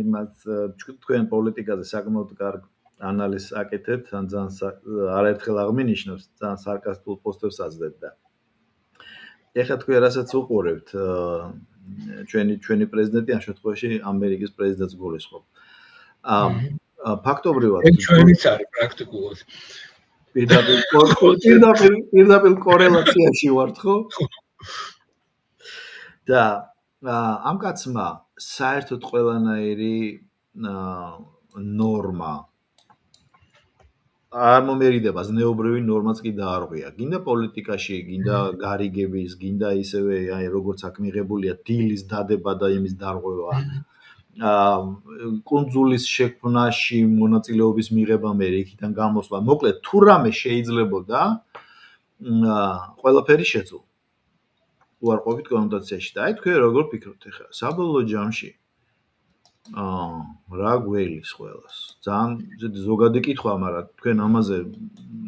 იმას თქვენ პოლიტიკაზე საკმაოდ კარგ ანალიზს აკეთებთ ან ძალიან არაერთხელ აღმინიშნებს ძალიან სარკასტულ პოსტებს აძლევთ და ეხლა თქვენ რასაც უყურებთ ჩვენი პრეზიდენტი ამ შემთხვევაში ამერიკის პრეზიდენტს გულისხმობ ფაქტობრივად ჩვენიც არის პრაქტიკულად პირდაპირ კორელაციაში ვართ ხო და ამ კაცმა საერთოდ ყველანაირი ნორმა არ მომერიდება ზნეობრივი ნორმაც კი დაარღვია გინდა პოლიტიკაში გინდა გარიგების გინდა ისევე აი როგორც აქ მიღებულია დილის დადება და იმის დარღვევა კუნძულის შექმნაში მონაწილეობის მიღება მე იქიდან გამოსვლა მოკლედ თუ რამე შეიძლებოდა ყველაფერი შეძლო უარყოფით კონოტაციაში და აი თქვენ როგორ ფიქრობთ ახლა საბოლოო ჯამში რა გველის ყველას ძალიან ზოგადი კითხვა მაგრამ თქვენ ამაზე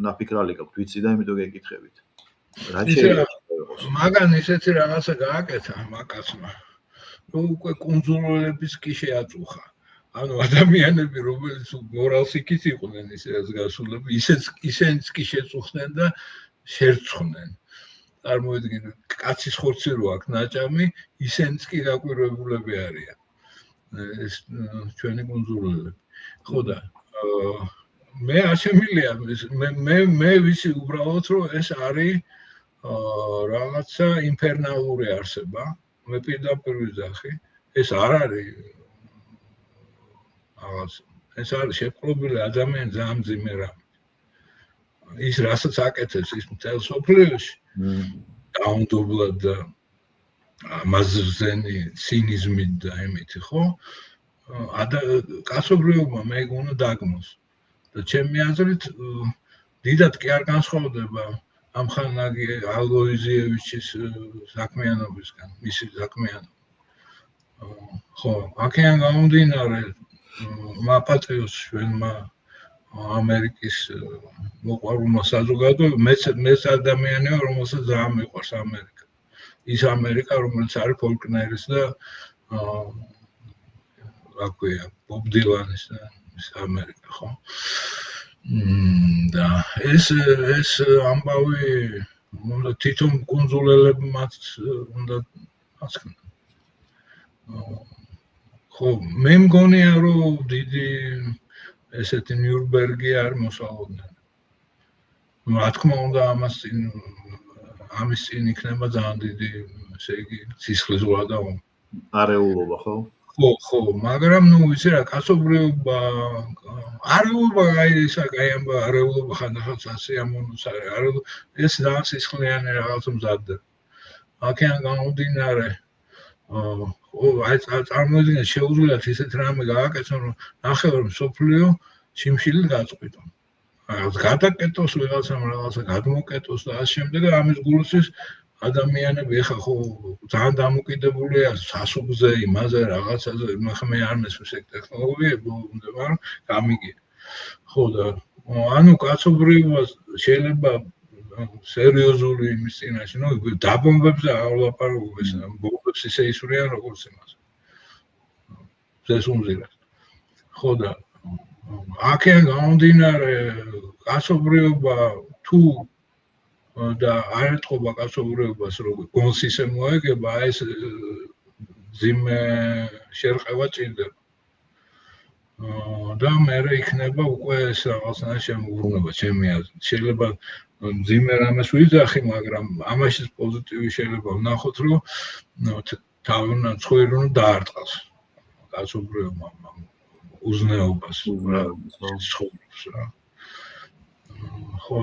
ნაფიქრალი გაქვთ ვიცი და იმიტომ გეკითხებით რა შეიძლება მაგან ისეთი რაღაცა გააკეთა მაკაცმა რომ უკვე კუნძულელების კი შეაწუხა ანუ ადამიანები რომელიც მორალს იქით იყვნენ ისეც გასულები ისენიც კი შეწუხდნენ და შერცხნენ წარმოიდგინეთ კაცის ხორცი რო აქვს ნაჭამი ისენიც კი გაკვირვებულები არიან ეს ჩვენი კუნძულელები ხო და მე არ შემილია მე ვიცი უბრალოდ რომ ეს არის რაღაცა ინფერნალური არსება მე პირდაპირ ვიძახი ეს არ არის რაღაც ეს არის შეპყრობილი ადამიანი ძალიან მძიმე რამე ის რასაც აკეთებს ის მთელ სოფლიოში დაუნდობლად და ამაზრზენი ცინიზმით და იმითი ხო კაცობრიობა მე გონა დაგმოს და ჩემი აზრით დიდად კი არ განსხვავდება ამ ხანაგი ალოიზიევიჩის საქმიანობისგან მისი საქმიანობა ხო აქედან გამომდინარე მაპატიოს ჩვენმა ამერიკის მოყვარულმა საზოგადოებამ მეც ადამიანი ვარ რომელსაც ძალიან მიყვარს ამერიკა ის ამერიკა რომელიც არის ფოლკნერის და რა ქვია ბობ დილანის და ის ამერიკა ხო და ეს ამბავი უნდა თვითონ კუნძულელებმაც უნდა ასკნან ხო მე მგონია რომ დიდი ესეთი ნიურნბერგი არ მოსალოდნენ. რა თქმა უნდა ამის წინ იქნება ძალიან დიდი, ესე იგი, სისხლისღვრა და არეულობა, ხო? ხო, მაგრამ ვიცი რა, კაცობრიობა არეულობა არეულობა ხანდახან სასიამოვნოა, ეს ძალიან სისხლიანი რაღაცა მზადდება. აქედან გამომდინარე, წარმოიდგინეთ, შეუძლიათ ისეთ რამე გააკეთონ, რომ ნახევარ მსოფლიო შიმშილით გაწყვიტონ. გადაკეთოს ვიღაცამ რაღაცა გადმოკეთოს და ამ შემდეგ ამის გულისთვის ადამიანები ეხა ხო ძალიან დამოკიდებულია სასუქზე, იმაზე რაღაცაზე, მე არ მესმის ეგ ტექნოლოგიები, მაგრამ გამიგია. ხო და ანუ კაცობრიობა შეიძლება სერიოზული იმის წინაშე, დაბომბებზე არ ვლაპარაკობ, ეს ბომბებს ისე ისვრიან როგორც იმას. ზესუმზირას. ხო და აქედან გამომდინარე კაცობრიობა თუ და არ ეთყობა კაცობრიობას როგორ გონს ისე მოეგება, ეს ძიმე შერყევა ჭირდება. და მე იქნება უკვე ეს რაღაცნაირად შემოუბრუნება ჩემი აზრით. შეიძლება ძიმე რამეს ვიძახი, მაგრამ ამაშიც პოზიტივი შეიძლება ვნახოთ, რომ თავიდან ცხვირი უნდა დაარტყას კაცობრიობა უზნეობას ცხოვრობს რა. ხო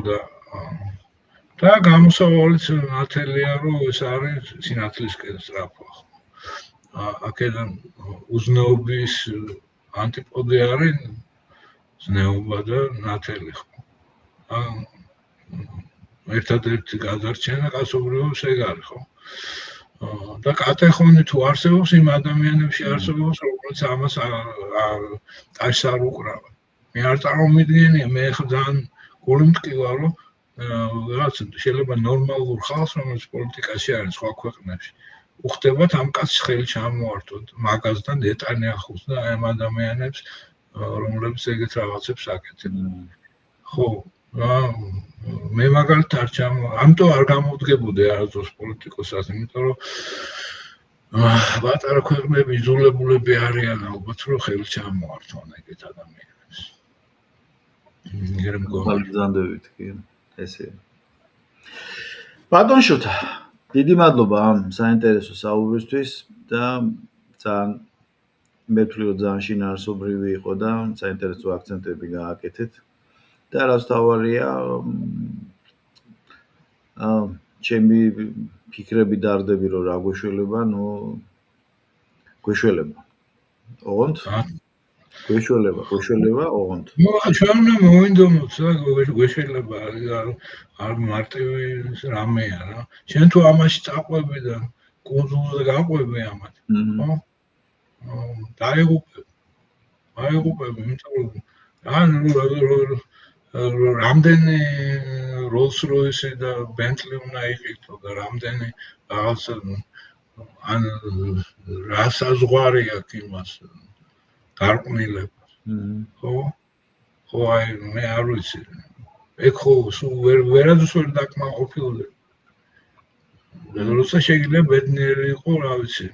და გამოსავალიც ნათელია, რომ ეს არის სინათლისკენ სწრაფვა. აქედან უზნეობის ანტიპოდი არის ზნეობა და ნათელი ხო. ერთადერთი გადარჩენა კაცობრიობის ეგ არის ხო. და კატეხონი თუ არსებობს იმ ადამიანებში არსებობს, როგორც ამას ტაშს არ უკრავენ. მე არ წარმომიდგენია, მე ხა ძალიან გული მტკივა, რომ რაღაც შეიძლება ნორმალურ ხალხს, რომელიც პოლიტიკაში არის სხვა ქვეყნებში, უხდებათ ამ კაცს ხელი ჩამოართოთ, მაგაზთან ეტანე ახლოს და ამ ადამიანებს, რომლებიც ეგეთ რაღაცებს აკეთებენ. ხო, მე მაგალითად არ ამიტომ არ გამოვდგებოდი არასდროს პოლიტიკოსად, იმიტომ რომ პატარა ქვეყნები იძულებულები არიან ალბათ, რომ ხელი ჩამოართვან ეგეთ ადამიანებს. გზანდებით კი ესე. ბატონ შოთა, დიდი მადლობა ამ საინტერესო საუბრისთვის და ძალიან მე ვთვლი რომ ძალიან შინაარსობრივი იყო და საინტერესო აქცენტები გააკეთეთ. და რაც თავარია, ჩემი ფიქრები დარდები რომ რა გვეშველება, გვეშველება. ოღონდ? გვეშველება, ოღონდ. ჩვენ უნდა მოვინდომოთ რა გვეშველება არ მარტივი რამეა რა. ჩვენ თუ ამაში წაყვები და კუნძულზე გაყვები ამათ, ხო? დაიღუპები, იმიტომ რომ რამდენი Rolls Royce და Bentley უნდა იყიდო და რამდენი რაღაცა ან რა საზღვარი აქვს იმას გარყვნილებას. ხო, აი მე არ ვიცი. ეგ ხო ვერადოს ვერ დაკმაყოფილდება. როცა შეიძლება ბედნიერი იყო, რა ვიცი.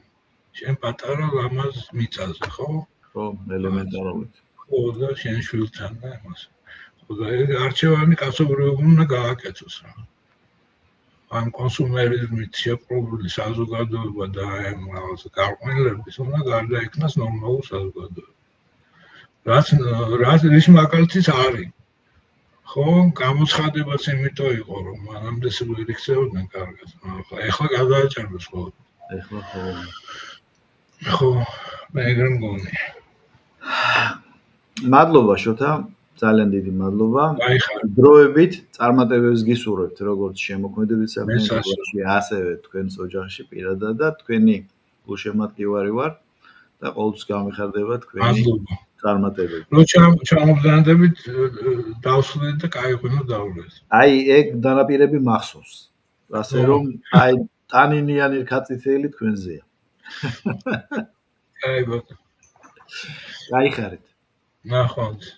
შენ პატარა ლამაზ მიწაზე, ხო? ხო, ელემენტარულად. ხო და შენ შვილთან და იმას. ხო და ეგ არჩევანი კაცობრიობა უნდა გააკეთოს რა. ამ კონსუმერიზმით შეპყრობილი საზოგადოება და ამ რაღაც გარყვნილების უნდა გარდაიქმნას ნორმალურ საზოგადოებას. რაც ის მაგალითიც არის. ხო, გამოცხადებაც იმიტომ იყო, რომ მანამდე ვერ იქცეოდნენ კარგად. ეხლა გადააჭარბეს ხოლმე. ეხლა ხო. ხო, მე ეგრე მგონია. მადლობა შოთა, ძალიან დიდი მადლობა. დროებით წარმატებებს გისურვებთ, როგორც შემოქმედებით საქმეში, ასევე თქვენს ოჯახში პირადად და თქვენი გულშემატკივარი ვარ და ყოველთვის გამიხარდება თქვენი წარმატებები. რო ჩამოგზანდებით დავსვით და кайღვინო დავვლეთ. აი, ეგ დანაპირები მახსოვს. ასე რომ, აი, ტანინიანი რქაწითელი თქვენზეა. აი, ბატონო. გაიხარეთ. ნახვამდის.